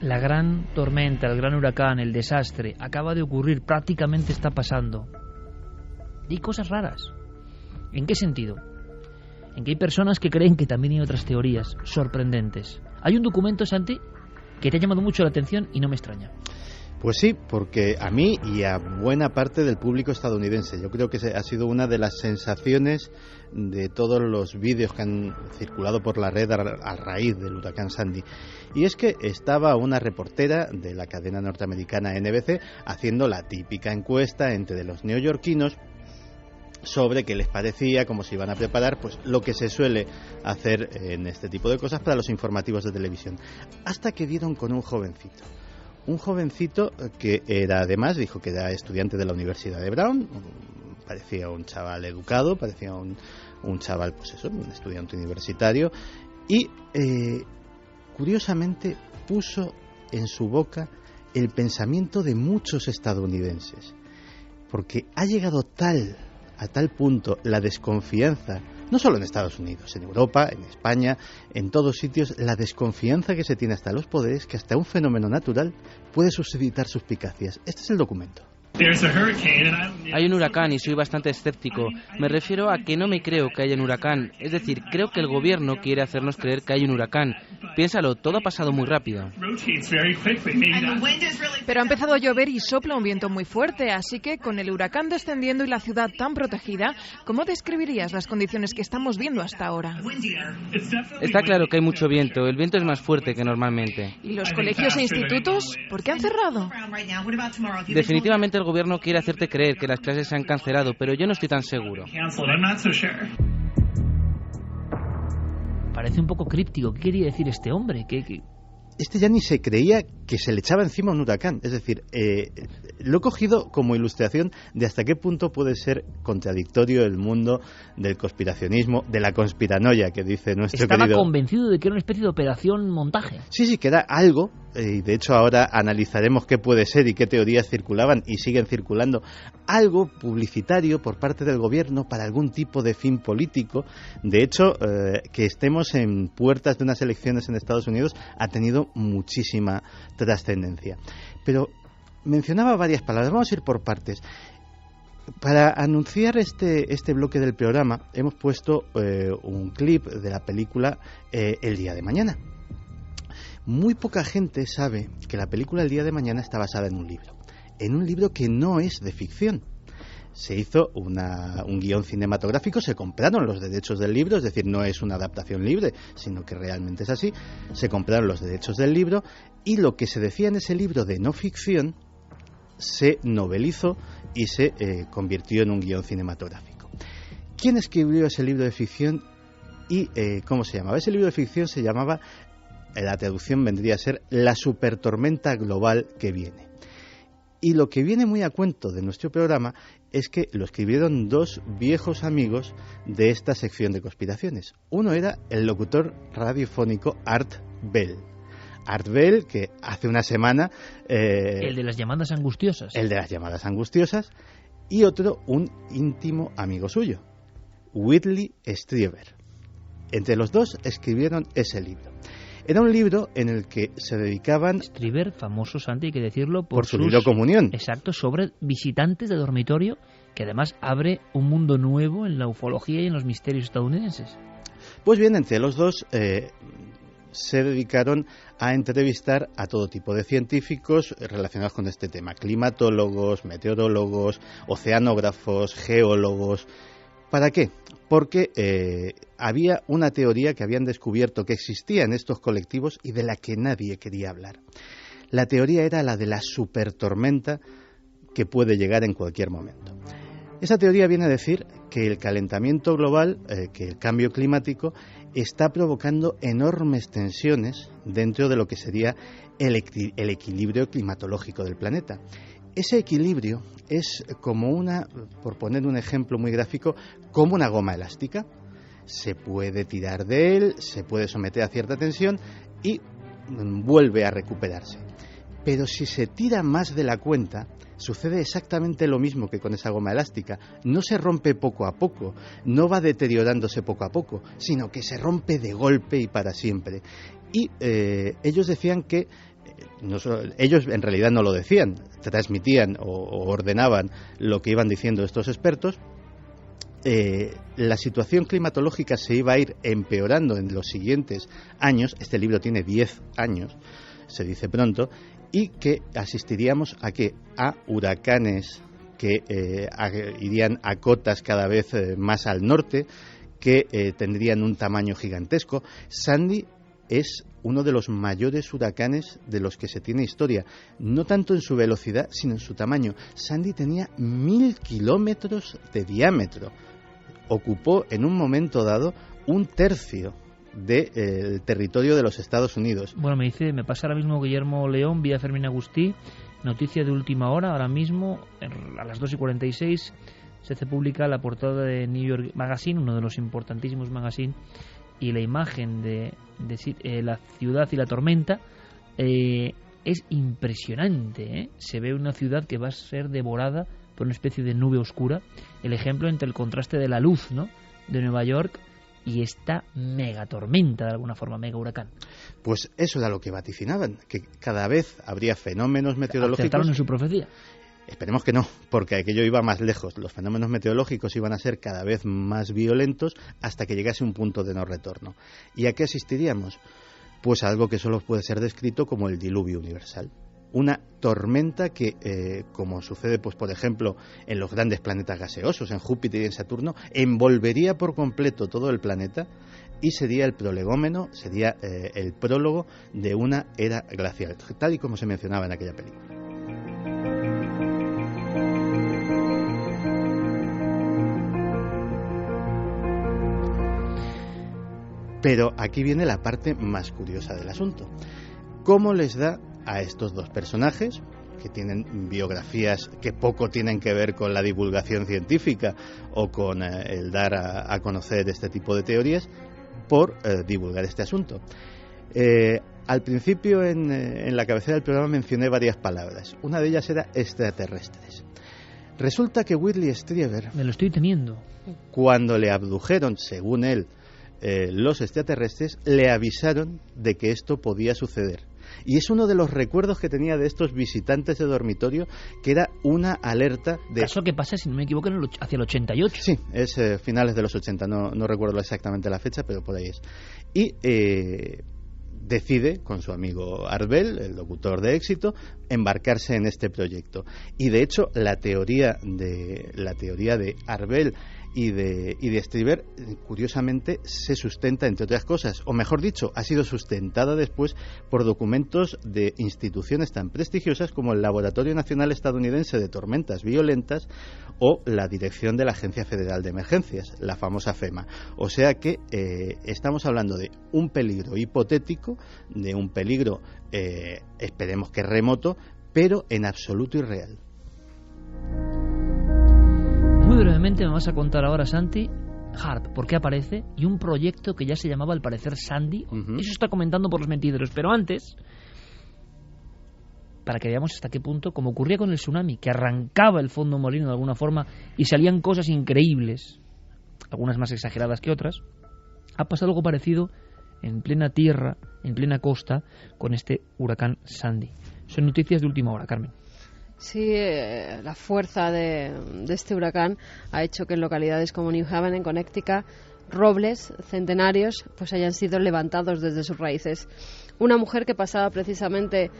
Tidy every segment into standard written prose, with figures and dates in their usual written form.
La gran tormenta, el gran huracán, el desastre, acaba de ocurrir, prácticamente está pasando. Y hay cosas raras. ¿En qué sentido? En que hay personas que creen que también hay otras teorías sorprendentes. Hay un documento, Santi, que te ha llamado mucho la atención y no me extraña. Pues sí, porque a mí y a buena parte del público estadounidense, yo creo que ha sido una de las sensaciones de todos los vídeos que han circulado por la red a raíz del huracán Sandy. Y es que estaba una reportera de la cadena norteamericana NBC haciendo la típica encuesta entre los neoyorquinos sobre qué les parecía, cómo se iban a preparar, pues lo que se suele hacer en este tipo de cosas para los informativos de televisión. Hasta que dieron con un jovencito. Un jovencito que era, además, dijo que era estudiante de la Universidad de Brown, parecía un chaval educado, parecía un chaval, pues eso, un estudiante universitario, y curiosamente puso en su boca el pensamiento de muchos estadounidenses, porque ha llegado a tal punto la desconfianza, no solo en Estados Unidos, en Europa, en España, en todos sitios, la desconfianza que se tiene hasta los poderes, que hasta un fenómeno natural puede suscitar suspicacias. Este es el documento. Hay un huracán y soy bastante escéptico. Me refiero a que no me creo que haya un huracán. Es decir, creo que el gobierno quiere hacernos creer que hay un huracán. Piénsalo, todo ha pasado muy rápido. Pero ha empezado a llover y sopla un viento muy fuerte, así que con el huracán descendiendo y la ciudad tan protegida, ¿cómo describirías las condiciones que estamos viendo hasta ahora? Está claro que hay mucho viento. El viento es más fuerte que normalmente. ¿Y los colegios e institutos? ¿Por qué han cerrado? Definitivamente el gobierno quiere hacerte creer que las clases se han cancelado, pero yo no estoy tan seguro. Parece un poco críptico. ¿Qué quería decir este hombre? Este ya ni se creía que se le echaba encima un huracán. Es decir, lo he cogido como ilustración de hasta qué punto puede ser contradictorio el mundo del conspiracionismo, de la conspiranoia que dice nuestro querido... Estaba convencido de que era una especie de operación montaje. Sí, que era algo, y de hecho ahora analizaremos qué puede ser y qué teorías circulaban y siguen circulando, algo publicitario por parte del gobierno para algún tipo de fin político. De hecho, que estemos en puertas de unas elecciones en Estados Unidos ha tenido muchísima trascendencia. Pero mencionaba varias palabras, vamos a ir por partes. Para anunciar este bloque del programa hemos puesto un clip de la película El día de mañana. Muy poca gente sabe que la película El día de mañana está basada en un libro que no es de ficción. Se hizo un guión cinematográfico, se compraron los derechos del libro, es decir, no es una adaptación libre, sino que realmente es así. Se compraron los derechos del libro y lo que se decía en ese libro de no ficción se novelizó y se convirtió en un guión cinematográfico. ¿Quién escribió ese libro de ficción y cómo se llamaba? Ese libro de ficción se llamaba, la traducción vendría a ser La supertormenta global que viene. Y lo que viene muy a cuento de nuestro programa es que lo escribieron dos viejos amigos de esta sección de conspiraciones. Uno era el locutor radiofónico Art Bell. Art Bell, que hace una semana... el de las llamadas angustiosas. El de las llamadas angustiosas. Y otro, un íntimo amigo suyo, Whitley Strieber. Entre los dos escribieron ese libro. Era un libro en el que se dedicaban... Strieber, famoso, Santi, hay que decirlo, por su libro Comunión. Exacto, sobre visitantes de dormitorio, que además abre un mundo nuevo en la ufología y en los misterios estadounidenses. Pues bien, entre los dos se dedicaron a entrevistar a todo tipo de científicos relacionados con este tema. Climatólogos, meteorólogos, oceanógrafos, geólogos... ¿Para qué? Porque había una teoría que habían descubierto que existía en estos colectivos y de la que nadie quería hablar. La teoría era la de la supertormenta que puede llegar en cualquier momento. Esa teoría viene a decir que el calentamiento global, que el cambio climático, está provocando enormes tensiones dentro de lo que sería el equilibrio climatológico del planeta. Ese equilibrio es como por poner un ejemplo muy gráfico, como una goma elástica. Se puede tirar de él, se puede someter a cierta tensión y vuelve a recuperarse. Pero si se tira más de la cuenta, sucede exactamente lo mismo que con esa goma elástica. No se rompe poco a poco, no va deteriorándose poco a poco, sino que se rompe de golpe y para siempre. Y ellos decían que ellos en realidad no lo decían, transmitían o ordenaban lo que iban diciendo estos expertos. La situación climatológica se iba a ir empeorando en los siguientes años. Este libro tiene 10 años, se dice pronto, y que asistiríamos a huracanes que irían a cotas cada vez más al norte, que tendrían un tamaño gigantesco. Sandy es uno de los mayores huracanes de los que se tiene historia, no tanto en su velocidad, sino en su tamaño. Sandy tenía 1000 kilómetros de diámetro. Ocupó en un momento dado 1/3 del territorio de los Estados Unidos. Bueno, me pasa ahora mismo Guillermo León, vía Fermín Agustí, noticia de última hora, ahora mismo, a las 2:46, se publica la portada de New York Magazine, uno de los importantísimos magazines, y la imagen de la ciudad y la tormenta es impresionante, ¿eh? Se ve una ciudad que va a ser devorada por una especie de nube oscura. El ejemplo entre el contraste de la luz, ¿no?, de Nueva York y esta mega tormenta, de alguna forma, mega huracán. Pues eso era lo que vaticinaban, que cada vez habría fenómenos meteorológicos. ¿Acertaron en su profecía? Esperemos que no, porque aquello iba más lejos. Los fenómenos meteorológicos iban a ser cada vez más violentos hasta que llegase un punto de no retorno. ¿Y a qué asistiríamos? Pues a algo que solo puede ser descrito como el diluvio universal. Una tormenta que, como sucede, pues por ejemplo, en los grandes planetas gaseosos, en Júpiter y en Saturno, envolvería por completo todo el planeta y sería el prolegómeno, sería el prólogo de una era glacial, tal y como se mencionaba en aquella película. Pero aquí viene la parte más curiosa del asunto. ¿Cómo les da a estos dos personajes, que tienen biografías que poco tienen que ver con la divulgación científica o con el dar a conocer este tipo de teorías, por divulgar este asunto? Al principio, en la cabecera del programa, mencioné varias palabras. Una de ellas era extraterrestres. Resulta que Whitley Strieber... Me lo estoy temiendo. Cuando le abdujeron, según él, los extraterrestres, le avisaron de que esto podía suceder. Y es uno de los recuerdos que tenía de estos visitantes de dormitorio, que era una alerta de... ¿Eso que pasa, si no me equivoco, hacia el 88? Sí, es finales de los 80, no recuerdo exactamente la fecha, pero por ahí es. Y decide, con su amigo Art Bell, el locutor de éxito, embarcarse en este proyecto. Y de hecho, la teoría de Art Bell y de Strieber, curiosamente, se sustenta, entre otras cosas, o mejor dicho, ha sido sustentada después por documentos de instituciones tan prestigiosas como el Laboratorio Nacional Estadounidense de Tormentas Violentas o la dirección de la Agencia Federal de Emergencias, la famosa FEMA. O sea que estamos hablando de un peligro hipotético, de un peligro, esperemos que remoto, pero en absoluto irreal. Muy brevemente me vas a contar ahora, Santi, HAARP, por qué aparece, y un proyecto que ya se llamaba al parecer Sandy. Eso está comentando por los mentideros, pero antes, para que veamos hasta qué punto, como ocurría con el tsunami, que arrancaba el fondo marino de alguna forma y salían cosas increíbles, algunas más exageradas que otras, ha pasado algo parecido en plena tierra, en plena costa, con este huracán Sandy. Son noticias de última hora, Carmen. Sí, la fuerza de este huracán ha hecho que en localidades como New Haven, en Connecticut, robles centenarios pues hayan sido levantados desde sus raíces. Una mujer que pasaba precisamente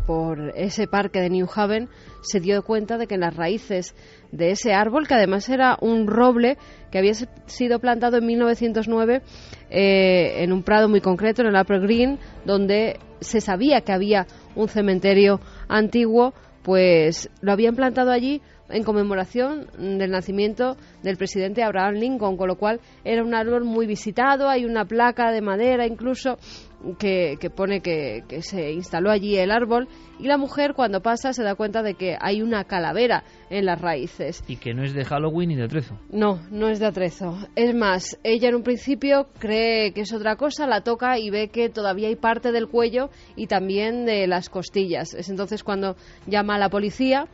por ese parque de New Haven se dio cuenta de que en las raíces de ese árbol, que además era un roble que había sido plantado en 1909 en un prado muy concreto, en el Upper Green, donde se sabía que había un cementerio antiguo, pues lo habían plantado allí en conmemoración del nacimiento del presidente Abraham Lincoln, con lo cual era un árbol muy visitado. Hay una placa de madera incluso que pone que se instaló allí el árbol, y la mujer cuando pasa se da cuenta de que hay una calavera en las raíces. Y que no es de Halloween ni de atrezo. No, no es de atrezo. Es más, ella en un principio cree que es otra cosa, la toca y ve que todavía hay parte del cuello y también de las costillas. Es entonces cuando llama a la policía.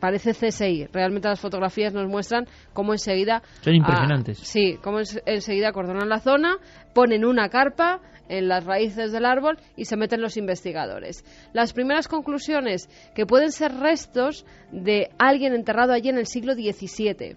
parece CSI. Realmente las fotografías nos muestran cómo enseguida... Son impresionantes. Sí, cómo enseguida acordonan la zona, ponen una carpa en las raíces del árbol y se meten los investigadores. Las primeras conclusiones, que pueden ser restos de alguien enterrado allí en el siglo XVII.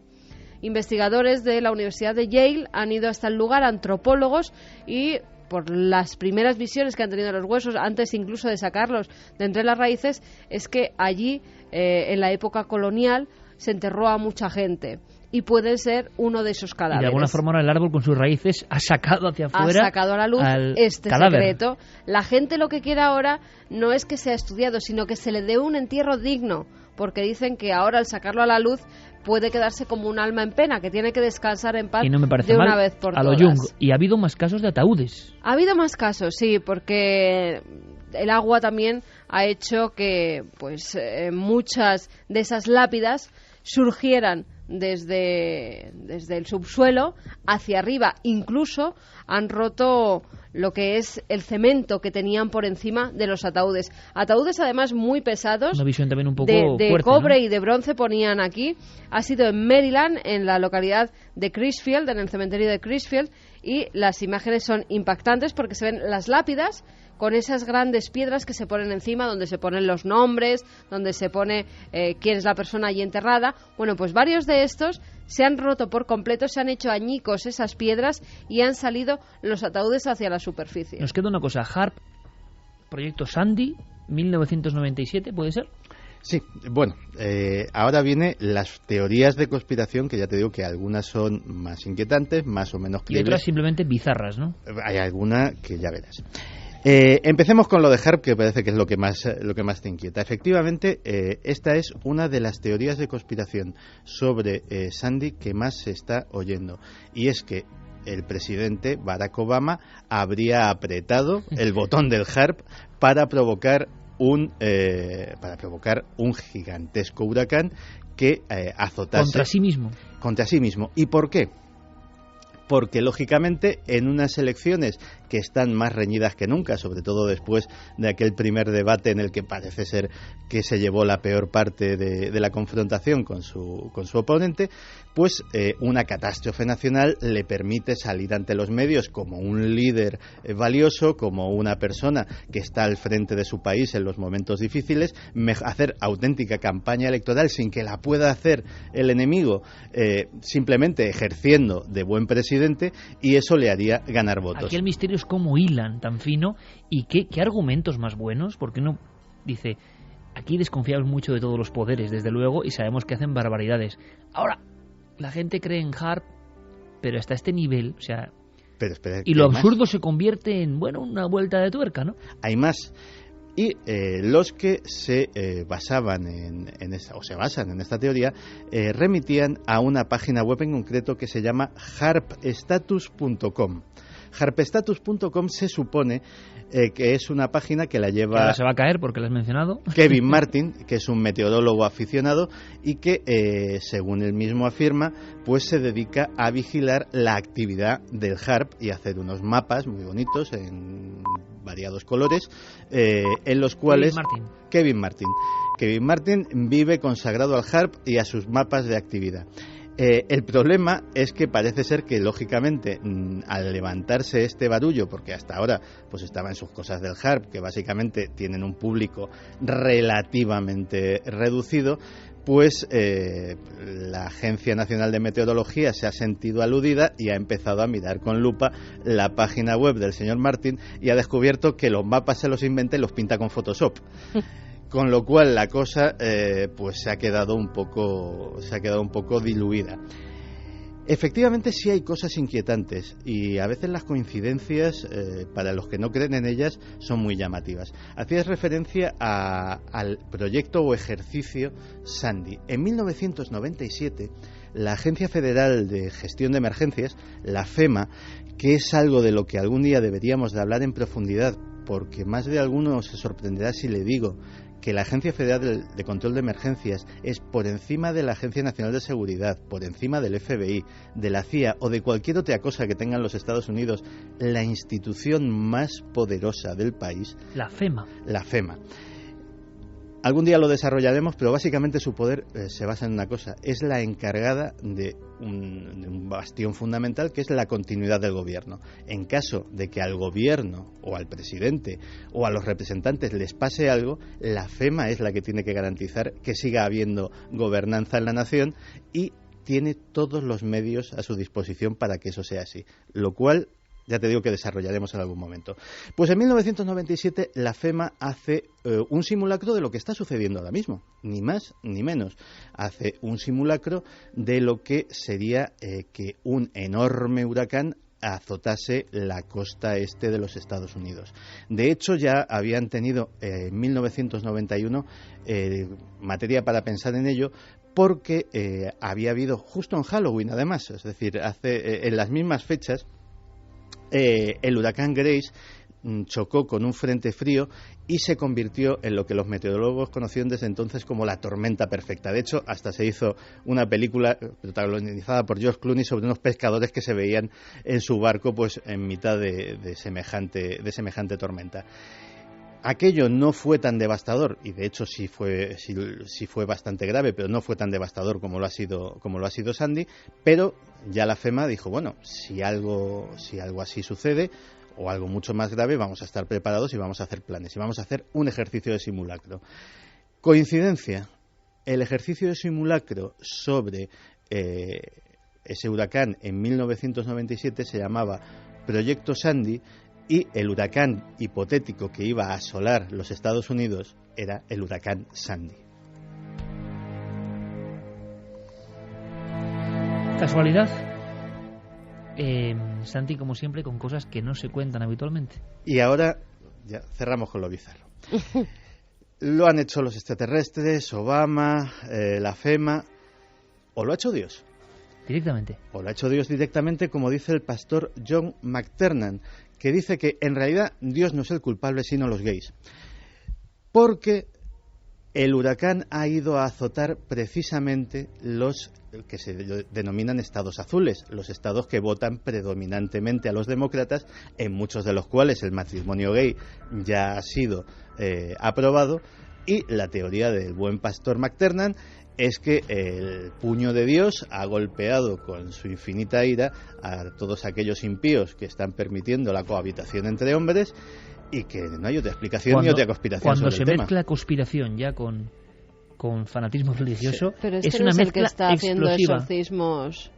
Investigadores de la Universidad de Yale han ido hasta el lugar, antropólogos, y por las primeras visiones que han tenido los huesos, antes incluso de sacarlos de entre las raíces, es que allí, en la época colonial, se enterró a mucha gente. Y puede ser uno de esos cadáveres. Y de alguna forma el árbol con sus raíces ha sacado hacia afuera, ha sacado a la luz este cadáver. secreto. La gente lo que quiere ahora no es que sea estudiado, sino que se le dé un entierro digno, porque dicen que ahora al sacarlo a la luz puede quedarse como un alma en pena, que tiene que descansar en paz y no me parece de una mal, vez por a lo todas. Jung. Y ha habido más casos de ataúdes. Ha habido más casos, sí, porque el agua también ha hecho que pues muchas de esas lápidas surgieran desde el subsuelo hacia arriba. Incluso han roto lo que es el cemento que tenían por encima de los ataúdes. Ataúdes además muy pesados. Una visión también un poco de fuerte, cobre, ¿no? Y de bronce ponían aquí. Ha sido en Maryland, en la localidad de Crisfield, en el cementerio de Crisfield, y las imágenes son impactantes porque se ven las lápidas con esas grandes piedras que se ponen encima, donde se ponen los nombres, donde se pone quién es la persona allí enterrada. Bueno, pues varios de estos se han roto por completo, se han hecho añicos esas piedras y han salido los ataúdes hacia la superficie. Nos queda una cosa, HAARP, proyecto Sandy, 1997, ¿puede ser? Sí, bueno, ahora viene las teorías de conspiración, que ya te digo que algunas son más inquietantes, más o menos creíbles. Y otras simplemente bizarras, ¿no? Hay alguna que ya verás. Empecemos con lo de HAARP, que parece que es lo que más te inquieta. Efectivamente, esta es una de las teorías de conspiración sobre Sandy que más se está oyendo. Y es que el presidente Barack Obama habría apretado el botón del HAARP para provocar un gigantesco huracán que azotase contra sí mismo. ¿Y por qué? Porque, lógicamente, en unas elecciones que están más reñidas que nunca, sobre todo después de aquel primer debate en el que parece ser que se llevó la peor parte de la confrontación con su oponente, pues una catástrofe nacional le permite salir ante los medios como un líder valioso, como una persona que está al frente de su país en los momentos difíciles, hacer auténtica campaña electoral sin que la pueda hacer el enemigo, simplemente ejerciendo de buen presidente, y eso le haría ganar votos. Aquí el misterio es cómo hilan tan fino y qué argumentos más buenos, porque uno dice, aquí desconfiamos mucho de todos los poderes, desde luego, y sabemos que hacen barbaridades. Ahora, la gente cree en HAARP, pero hasta este nivel, o sea... Pero espera, y lo absurdo se convierte en, bueno, una vuelta de tuerca, ¿no? Hay más. Y los que se basaban o se basan en esta teoría remitían a una página web en concreto que se llama harpstatus.com. Harpstatus.com se supone que es una página que la lleva... Que ahora se va a caer porque la has mencionado. Kevin Martin, que es un meteorólogo aficionado y que, según él mismo afirma, pues se dedica a vigilar la actividad del HAARP y hacer unos mapas muy bonitos en variados colores, en los cuales... Kevin Martin vive consagrado al HAARP y a sus mapas de actividad. El problema es que parece ser que, lógicamente, al levantarse este barullo, porque hasta ahora pues estaba en sus cosas del HAARP, que básicamente tienen un público relativamente reducido, pues la Agencia Nacional de Meteorología se ha sentido aludida y ha empezado a mirar con lupa la página web del señor Martin y ha descubierto que los mapas se los inventa y los pinta con Photoshop. Con lo cual la cosa pues se ha quedado un poco diluida. Efectivamente sí hay cosas inquietantes y a veces las coincidencias, para los que no creen en ellas, son muy llamativas. Hacías referencia al proyecto o ejercicio Sandy. En 1997, la Agencia Federal de Gestión de Emergencias, la FEMA, que es algo de lo que algún día deberíamos de hablar en profundidad, porque más de alguno se sorprenderá si le digo que la Agencia Federal de Control de Emergencias es por encima de la Agencia Nacional de Seguridad, por encima del FBI, de la CIA o de cualquier otra cosa que tengan los Estados Unidos, la institución más poderosa del país. La FEMA. La FEMA. Algún día lo desarrollaremos, pero básicamente su poder se basa en una cosa: es la encargada de un bastión fundamental, que es la continuidad del gobierno. En caso de que al gobierno o al presidente o a los representantes les pase algo, la FEMA es la que tiene que garantizar que siga habiendo gobernanza en la nación, y tiene todos los medios a su disposición para que eso sea así, lo cual ya te digo que desarrollaremos en algún momento. Pues en 1997 la FEMA hace un simulacro de lo que está sucediendo ahora mismo, ni más ni menos. Hace un simulacro de lo que sería que un enorme huracán azotase la costa este de los Estados Unidos. De hecho, ya habían tenido en 1991 materia para pensar en ello, porque había habido justo en Halloween, además, es decir, en las mismas fechas, el huracán Grace chocó con un frente frío y se convirtió en lo que los meteorólogos conocieron desde entonces como la tormenta perfecta. De hecho, hasta se hizo una película protagonizada por George Clooney sobre unos pescadores que se veían en su barco pues en mitad de semejante tormenta. Aquello no fue tan devastador, y de hecho sí fue bastante grave, pero no fue tan devastador como lo ha sido Sandy. Pero ya la FEMA dijo, bueno, si algo así sucede, o algo mucho más grave, vamos a estar preparados y vamos a hacer planes, y vamos a hacer un ejercicio de simulacro. Coincidencia, el ejercicio de simulacro sobre ese huracán en 1997 se llamaba Proyecto Sandy, y el huracán hipotético que iba a asolar los Estados Unidos era el huracán Sandy. ¿Casualidad? Santi, como siempre, con cosas que no se cuentan habitualmente. Y ahora ya cerramos con lo bizarro. Lo han hecho los extraterrestres, Obama, la FEMA, o lo ha hecho Dios. Directamente. O lo ha hecho Dios directamente, como dice el pastor John McTernan, que dice que en realidad Dios no es el culpable, sino los gays. Porque el huracán ha ido a azotar precisamente los que se denominan estados azules, los estados que votan predominantemente a los demócratas, en muchos de los cuales el matrimonio gay ya ha sido aprobado, y la teoría del buen pastor McTernan es que el puño de Dios ha golpeado con su infinita ira a todos aquellos impíos que están permitiendo la cohabitación entre hombres, y que no hay otra explicación ni otra conspiración sobre el tema. Cuando se mezcla conspiración ya con fanatismo religioso, sí, pero es no una es mezcla el que está haciendo explosiva. Exorcismos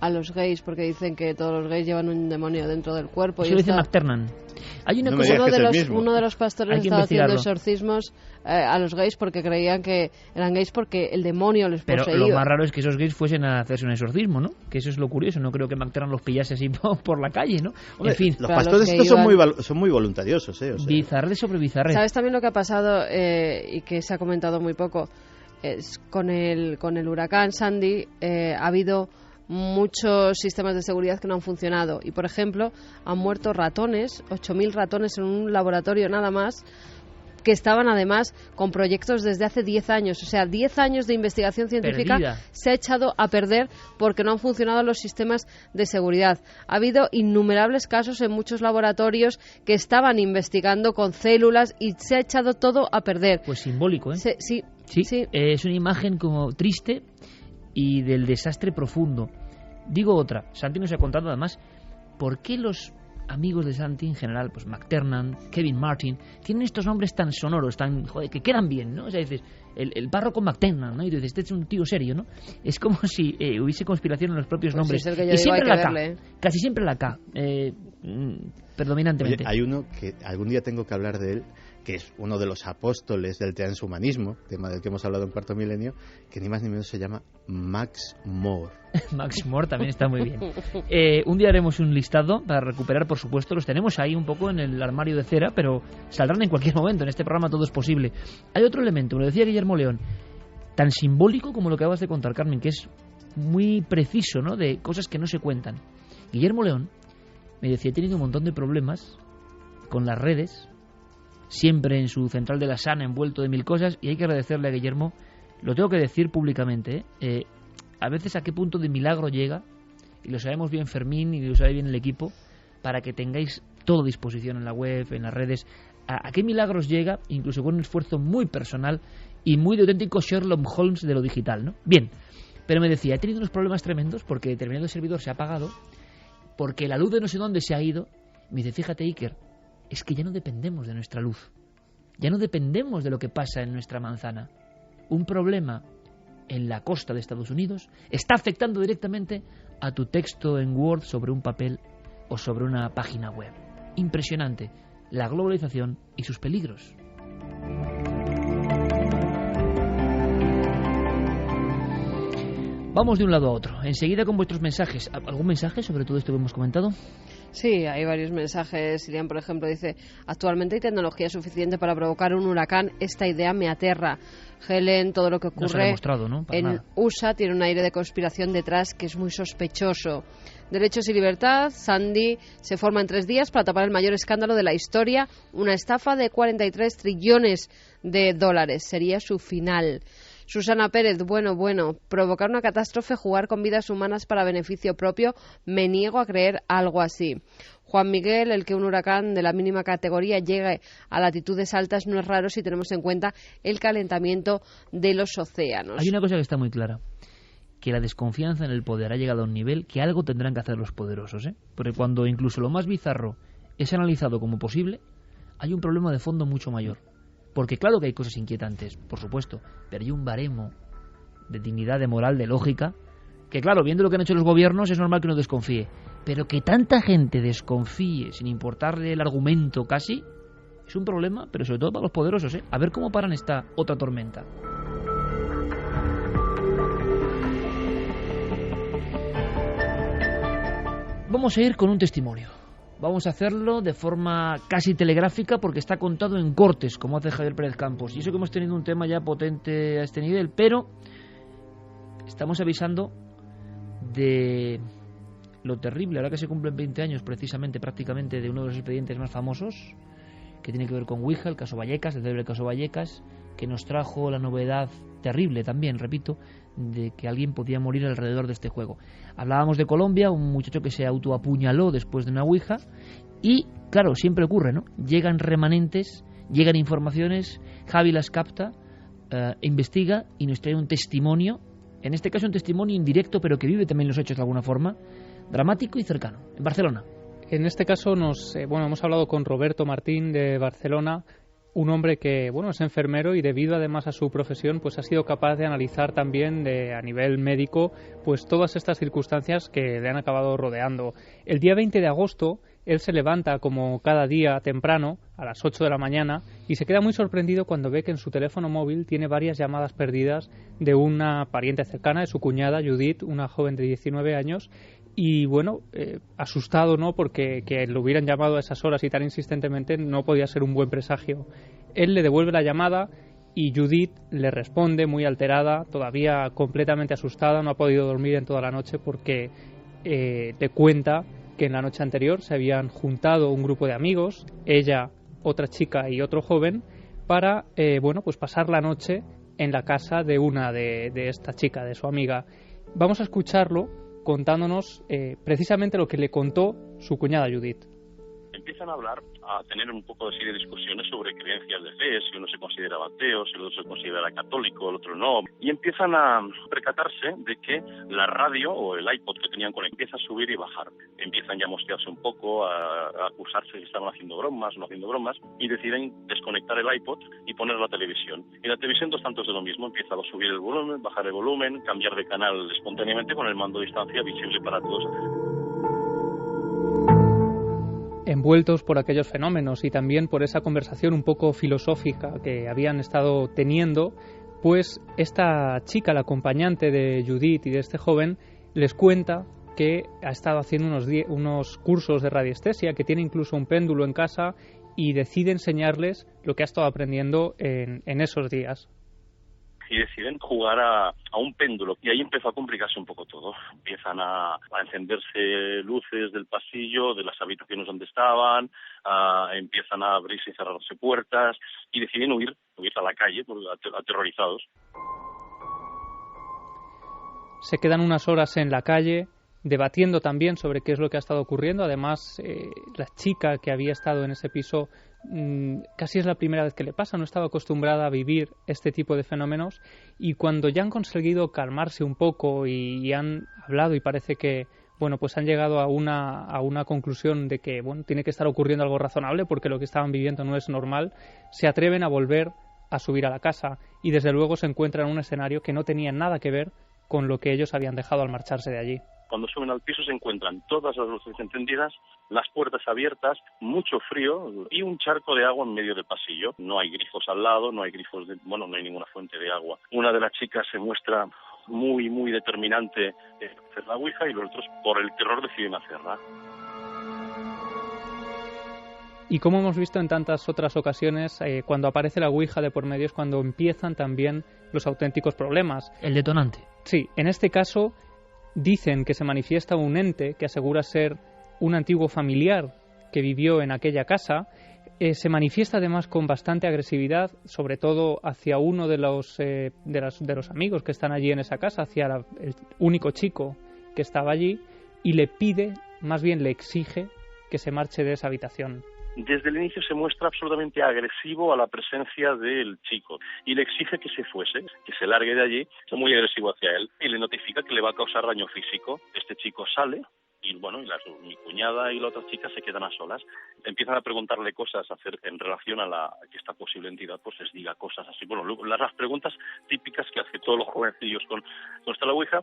a los gays, porque dicen que todos los gays llevan un demonio dentro del cuerpo. Eso y dice McTernan. Hay una cosa, uno de los pastores estaba haciendo exorcismos a los gays porque creían que eran gays porque el demonio les poseía. Pero lo más raro es que esos gays fuesen a hacerse un exorcismo, ¿no? Que eso es lo curioso. No creo que McTernan los pillase así por la calle, ¿no? Hombre, en fin, los pastores estos son muy voluntariosos, ¿eh? O sea, bizarre sobre bizarre. ¿Sabes también lo que ha pasado y que se ha comentado muy poco? Con el huracán Sandy ha habido muchos sistemas de seguridad que no han funcionado, y por ejemplo han muerto ratones, 8.000 ratones en un laboratorio nada más, que estaban además con proyectos desde hace 10 años, o sea, 10 años de investigación científica perdida. Se ha echado a perder porque no han funcionado los sistemas de seguridad. Ha habido innumerables casos en muchos laboratorios que estaban investigando con células y se ha echado todo a perder. Pues simbólico, ¿eh? Sí. Es una imagen como triste y del desastre profundo. Digo otra, Santi nos ha contado además por qué los amigos de Santi en general, pues McTernan, Kevin Martin, tienen estos nombres tan sonoros, que quedan bien, ¿no? O sea, dices, el párroco McTernan, ¿no? Y dices, este es un tío serio, ¿no? Es como si hubiese conspiración en los propios nombres. Sí, es el que yo y digo, siempre hay la que K, verle. casi siempre la K, predominantemente. Oye, hay uno que algún día tengo que hablar de él, que es uno de los apóstoles del transhumanismo, tema del que hemos hablado en Cuarto Milenio, que ni más ni menos se llama Max More. Max More también está muy bien. Un día haremos un listado para recuperar, por supuesto, los tenemos ahí un poco en el armario de cera, pero saldrán en cualquier momento. En este programa todo es posible. Hay otro elemento, me lo decía Guillermo León, tan simbólico como lo que acabas de contar, Carmen, que es muy preciso, ¿no?, de cosas que no se cuentan. Guillermo León me decía, he tenido un montón de problemas con las redes, siempre en su central de la Sana, envuelto de mil cosas, y hay que agradecerle a Guillermo, lo tengo que decir públicamente, a veces a qué punto de milagro llega, y lo sabemos bien Fermín y lo sabe bien el equipo, para que tengáis todo a disposición en la web, en las redes. ¿A qué milagros llega? Incluso con un esfuerzo muy personal y muy de auténtico Sherlock Holmes de lo digital, ¿no? Bien, pero me decía, he tenido unos problemas tremendos porque determinado servidor se ha apagado, porque la luz de no sé dónde se ha ido. Me dice, fíjate, Iker, es que ya no dependemos de nuestra luz, ya no dependemos de lo que pasa en nuestra manzana. Un problema en la costa de Estados Unidos está afectando directamente a tu texto en Word sobre un papel o sobre una página web. Impresionante, la globalización y sus peligros. Vamos de un lado a otro. Enseguida con vuestros mensajes. ¿Algún mensaje sobre todo esto que hemos comentado? Sí, hay varios mensajes. Ilian, por ejemplo, dice: actualmente hay tecnología suficiente para provocar un huracán. Esta idea me aterra. Helen, todo lo que ocurre no se ha demostrado, ¿no? Para en nada. USA tiene un aire de conspiración detrás que es muy sospechoso. Derechos y libertad. Sandy se forma en 3 días para tapar el mayor escándalo de la historia. Una estafa de 43 trillones de dólares. Sería su final. Susana Pérez, bueno, provocar una catástrofe, jugar con vidas humanas para beneficio propio, me niego a creer algo así. Juan Miguel, el que un huracán de la mínima categoría llegue a latitudes altas no es raro si tenemos en cuenta el calentamiento de los océanos. Hay una cosa que está muy clara, que la desconfianza en el poder ha llegado a un nivel que algo tendrán que hacer los poderosos, ¿eh? Porque cuando incluso lo más bizarro es analizado como posible, hay un problema de fondo mucho mayor. Porque claro que hay cosas inquietantes, por supuesto, pero hay un baremo de dignidad, de moral, de lógica, que claro, viendo lo que han hecho los gobiernos es normal que uno desconfíe. Pero que tanta gente desconfíe sin importarle el argumento casi, es un problema, pero sobre todo para los poderosos, ¿eh? A ver cómo paran esta otra tormenta. Vamos a ir con un testimonio. Vamos a hacerlo de forma casi telegráfica porque está contado en cortes, como hace Javier Pérez Campos. Y eso que hemos tenido un tema ya potente a este nivel, pero estamos avisando de lo terrible, ahora que se cumplen 20 años precisamente, prácticamente, de uno de los expedientes más famosos, que tiene que ver con Ouija, el caso Vallecas, el célebre caso Vallecas, que nos trajo la novedad terrible también, repito, de que alguien podía morir alrededor de este juego. Hablábamos de Colombia, un muchacho que se autoapuñaló después de una Ouija, y claro, siempre ocurre, ¿no? Llegan remanentes, llegan informaciones, Javi las capta, investiga y nos trae un testimonio, en este caso un testimonio indirecto, pero que vive también los hechos de alguna forma, dramático y cercano, en Barcelona. En este caso hemos hablado con Roberto Martín de Barcelona, un hombre que es enfermero y debido además a su profesión pues ha sido capaz de analizar también a nivel médico pues todas estas circunstancias que le han acabado rodeando. El día 20 de agosto él se levanta como cada día temprano a las 8 de la mañana y se queda muy sorprendido cuando ve que en su teléfono móvil tiene varias llamadas perdidas de una pariente cercana, de su cuñada Judith, una joven de 19 años. Y asustado, ¿no? Porque que lo hubieran llamado a esas horas y tan insistentemente no podía ser un buen presagio. Él le devuelve la llamada y Judith le responde muy alterada, todavía completamente asustada, no ha podido dormir en toda la noche porque le cuenta que en la noche anterior se habían juntado un grupo de amigos, ella, otra chica y otro joven, para pasar la noche en la casa de una de esta chica, de su amiga. Vamos a escucharlo contándonos precisamente lo que le contó su cuñada Judith. Empiezan a hablar, a tener un poco de discusiones sobre creencias de fe, si uno se consideraba ateo, si el otro se considera católico, el otro no, y empiezan a percatarse de que la radio o el iPod que tenían con él empieza a subir y bajar. Empiezan ya a mosquearse un poco, a acusarse de que estaban haciendo bromas, no haciendo bromas, y deciden desconectar el iPod y poner la televisión. Y la televisión dos tantos de lo mismo, empieza a subir el volumen, bajar el volumen, cambiar de canal espontáneamente con el mando a distancia visible para todos. Envueltos por aquellos fenómenos y también por esa conversación un poco filosófica que habían estado teniendo, pues esta chica, la acompañante de Judith y de este joven, les cuenta que ha estado haciendo unos cursos de radiestesia, que tiene incluso un péndulo en casa y decide enseñarles lo que ha estado aprendiendo en esos días. Y deciden jugar a un péndulo. Y ahí empezó a complicarse un poco todo. Empiezan a encenderse luces del pasillo, de las habitaciones donde estaban, empiezan a abrirse y cerrarse puertas, y deciden huir a la calle, aterrorizados. Se quedan unas horas en la calle, debatiendo también sobre qué es lo que ha estado ocurriendo. Además, la chica que había estado en ese piso casi es la primera vez que le pasa, no estaba acostumbrada a vivir este tipo de fenómenos, y cuando ya han conseguido calmarse un poco y han hablado y parece que pues han llegado a una conclusión de que tiene que estar ocurriendo algo razonable porque lo que estaban viviendo no es normal, se atreven a volver a subir a la casa y desde luego se encuentran en un escenario que no tenía nada que ver con lo que ellos habían dejado al marcharse de allí. Cuando suben al piso se encuentran todas las luces encendidas, las puertas abiertas, mucho frío y un charco de agua en medio del pasillo. No hay grifos al lado, no hay no hay ninguna fuente de agua. Una de las chicas se muestra muy, muy determinante en hacer la ouija y los otros, por el terror, deciden hacerla. Y como hemos visto en tantas otras ocasiones, cuando aparece la ouija de por medio es cuando empiezan también los auténticos problemas. El detonante. Sí, en este caso dicen que se manifiesta un ente que asegura ser un antiguo familiar que vivió en aquella casa. Se manifiesta además con bastante agresividad, sobre todo hacia uno de los amigos que están allí en esa casa, hacia el único chico que estaba allí, y le pide, más bien le exige, que se marche de esa habitación. Desde el inicio se muestra absolutamente agresivo a la presencia del chico y le exige que se fuese, que se largue de allí. Es muy agresivo hacia él y le notifica que le va a causar daño físico. Este chico sale y mi cuñada y la otra chica se quedan a solas. Empiezan a preguntarle cosas en relación a que esta posible entidad pues les diga cosas así. Las preguntas típicas que hace todos los jovencillos con esta la ouija.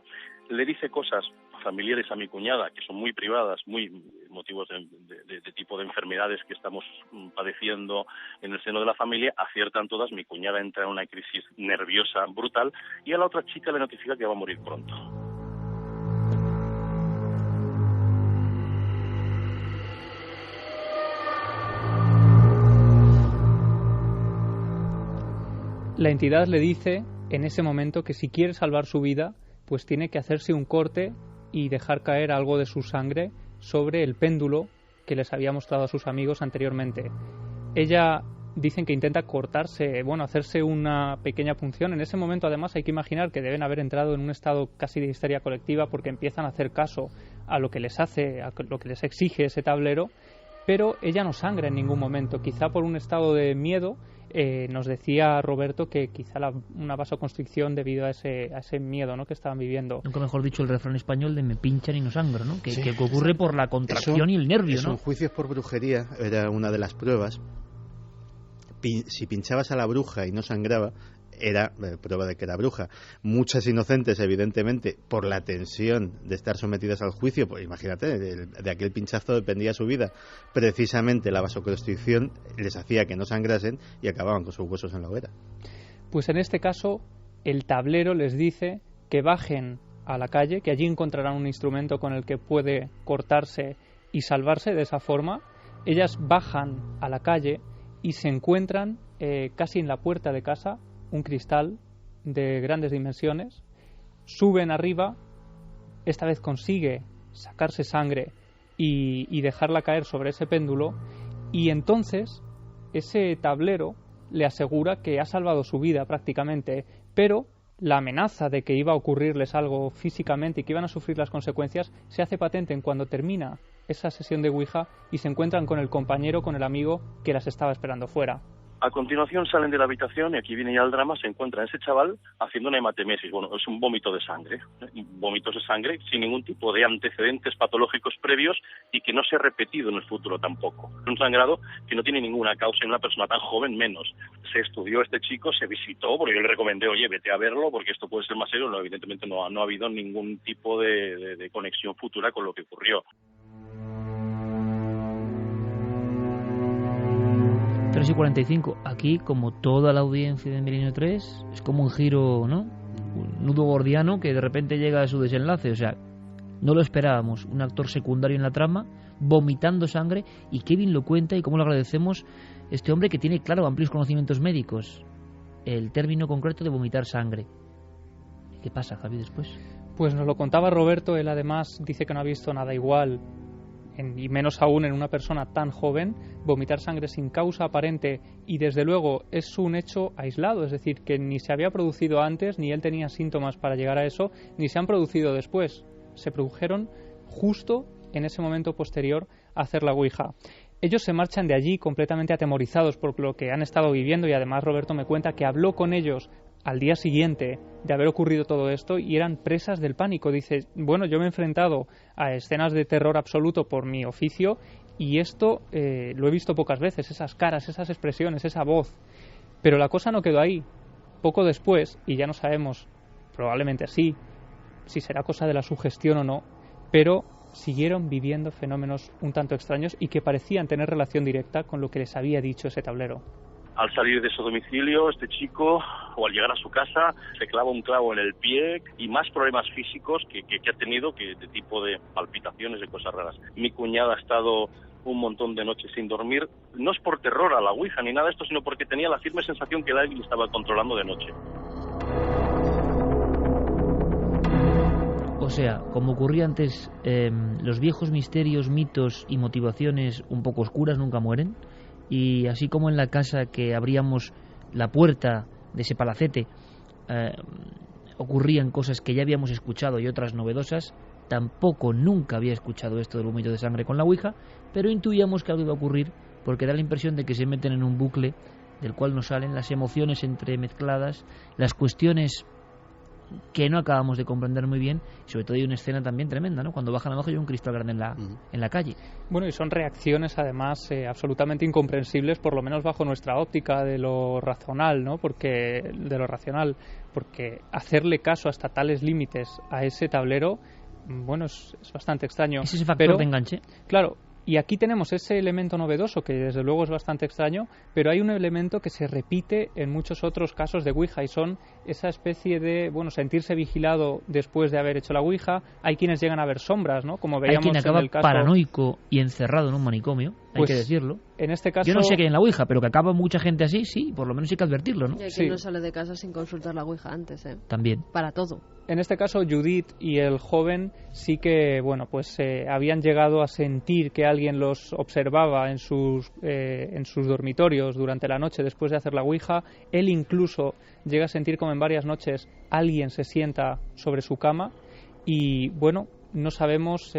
Le dice cosas familiares a mi cuñada que son muy privadas, muy motivos de tipo de enfermedades que estamos padeciendo en el seno de la familia. Aciertan todas, mi cuñada entra en una crisis nerviosa brutal y a la otra chica le notifica que va a morir pronto. La entidad le dice en ese momento que si quiere salvar su vida, pues tiene que hacerse un corte y dejar caer algo de su sangre sobre el péndulo que les había mostrado a sus amigos anteriormente. Ella dicen que intenta cortarse, hacerse una pequeña punción. En ese momento además hay que imaginar que deben haber entrado en un estado casi de histeria colectiva porque empiezan a hacer caso a lo que les hace, a lo que les exige ese tablero, pero ella no sangra en ningún momento, quizá por un estado de miedo. Nos decía Roberto que quizá una vasoconstricción debido a ese miedo, ¿no?, que estaban viviendo. Nunca mejor dicho el refrán español de me pinchan y no sangro, ¿no? Que ocurre por la contracción y el nervio, ¿no? En juicios por brujería era una de las pruebas. Si pinchabas a la bruja y no sangraba, era prueba de que era bruja. Muchas inocentes, evidentemente, por la tensión de estar sometidas al juicio, pues imagínate, de aquel pinchazo dependía su vida. Precisamente la vasoconstricción les hacía que no sangrasen y acababan con sus huesos en la hoguera. Pues en este caso, el tablero les dice que bajen a la calle, que allí encontrarán un instrumento con el que puede cortarse y salvarse de esa forma. Ellas bajan a la calle y se encuentran casi en la puerta de casa un cristal de grandes dimensiones, suben arriba, esta vez consigue sacarse sangre y dejarla caer sobre ese péndulo, y entonces ese tablero le asegura que ha salvado su vida prácticamente, pero la amenaza de que iba a ocurrirles algo físicamente y que iban a sufrir las consecuencias se hace patente en cuando termina esa sesión de ouija y se encuentran con el compañero, con el amigo que las estaba esperando fuera. A continuación salen de la habitación y aquí viene ya el drama, se encuentra ese chaval haciendo una hematemesis, es un vómito de sangre, vómitos de sangre sin ningún tipo de antecedentes patológicos previos y que no se ha repetido en el futuro tampoco. Un sangrado que no tiene ninguna causa en una persona tan joven menos. Se estudió este chico, se visitó, porque yo le recomendé, oye, vete a verlo porque esto puede ser más serio. No, evidentemente no ha habido ningún tipo de conexión futura con lo que ocurrió. 3:45. Aquí, como toda la audiencia de Milenio 3, es como un giro, ¿no? Un nudo gordiano que de repente llega a su desenlace. O sea, no lo esperábamos. Un actor secundario en la trama, vomitando sangre, y Kevin lo cuenta y cómo lo agradecemos. Este hombre que tiene, claro, amplios conocimientos médicos. El término concreto de vomitar sangre. ¿Qué pasa, Javi, después? Pues nos lo contaba Roberto. Él además dice que no ha visto nada igual, y menos aún en una persona tan joven. Vomitar sangre sin causa aparente, y desde luego es un hecho aislado, es decir, que ni se había producido antes, ni él tenía síntomas para llegar a eso, ni se han producido después. Se produjeron justo en ese momento posterior a hacer la ouija. Ellos se marchan de allí completamente atemorizados por lo que han estado viviendo, y además Roberto me cuenta que habló con ellos al día siguiente de haber ocurrido todo esto y eran presas del pánico. Dice, bueno, yo me he enfrentado a escenas de terror absoluto por mi oficio y esto lo he visto pocas veces, esas caras, esas expresiones, esa voz. Pero la cosa no quedó ahí. Poco después, y ya no sabemos, probablemente sí, si será cosa de la sugestión o no, pero siguieron viviendo fenómenos un tanto extraños y que parecían tener relación directa con lo que les había dicho ese tablero. Al salir de su domicilio, este chico, o al llegar a su casa, se clava un clavo en el pie y más problemas físicos que ha tenido, que de tipo de palpitaciones, de cosas raras. Mi cuñada ha estado un montón de noches sin dormir, no es por terror a la ouija ni nada de esto, sino porque tenía la firme sensación que alguien estaba controlando de noche. O sea, como ocurría antes, los viejos misterios, mitos y motivaciones un poco oscuras nunca mueren. Y así como en la casa que abríamos la puerta de ese palacete ocurrían cosas que ya habíamos escuchado y otras novedosas, tampoco nunca había escuchado esto del vómito de sangre con la ouija, pero intuíamos que algo iba a ocurrir porque da la impresión de que se meten en un bucle del cual nos salen las emociones entremezcladas, las cuestiones que no acabamos de comprender muy bien, y sobre todo hay una escena también tremenda, ¿no? Cuando bajan abajo hay un cristal grande en la calle. Bueno, y son reacciones además absolutamente incomprensibles, por lo menos bajo nuestra óptica de lo racional, ¿no? Porque hacerle caso hasta tales límites a ese tablero, bueno, es bastante extraño. ¿Es ese factor de enganche? Claro. Y aquí tenemos ese elemento novedoso que desde luego es bastante extraño, pero hay un elemento que se repite en muchos otros casos de ouija y son esa especie de, sentirse vigilado después de haber hecho la ouija. Hay quienes llegan a ver sombras, ¿no? Como veíamos en el caso. Hay quien acaba paranoico y encerrado en un manicomio, hay que decirlo. En este caso, yo no sé qué hay en la ouija, pero que acaba mucha gente así, sí, por lo menos hay que advertirlo, ¿no? Y hay quien no sale de casa sin consultar la ouija antes, ¿eh? También. Para todo. En este caso, Judith y el joven sí que, habían llegado a sentir que alguien los observaba en sus dormitorios durante la noche después de hacer la ouija. Él incluso llega a sentir como en varias noches alguien se sienta sobre su cama y, no sabemos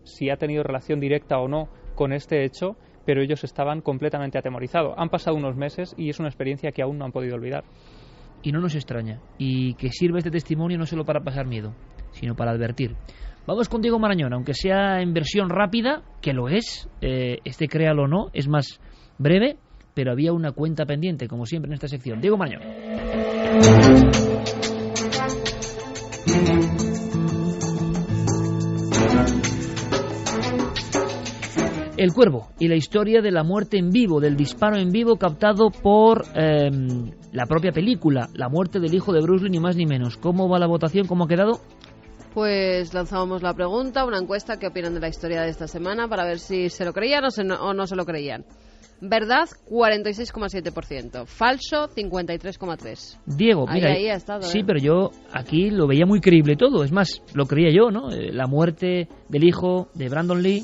si ha tenido relación directa o no con este hecho, pero ellos estaban completamente atemorizados. Han pasado unos meses y es una experiencia que aún no han podido olvidar. Y no nos extraña, y que sirva este testimonio no solo para pasar miedo, sino para advertir. Vamos con Diego Marañón, aunque sea en versión rápida, que lo es, créalo o no, es más breve, pero había una cuenta pendiente, como siempre en esta sección. Diego Marañón. El Cuervo y la historia de la muerte en vivo, del disparo en vivo captado por la propia película, la muerte del hijo de Bruce Lee, ni más ni menos. ¿Cómo va la votación? ¿Cómo ha quedado? Pues lanzábamos la pregunta, una encuesta, ¿qué opinan de la historia de esta semana? Para ver si se lo creían o no se lo creían. Verdad, 46,7%. Falso, 53,3%. Diego, mira, ahí ha estado, sí, pero yo aquí lo veía muy creíble todo. Es más, lo creía yo, ¿no? La muerte del hijo de Brandon Lee,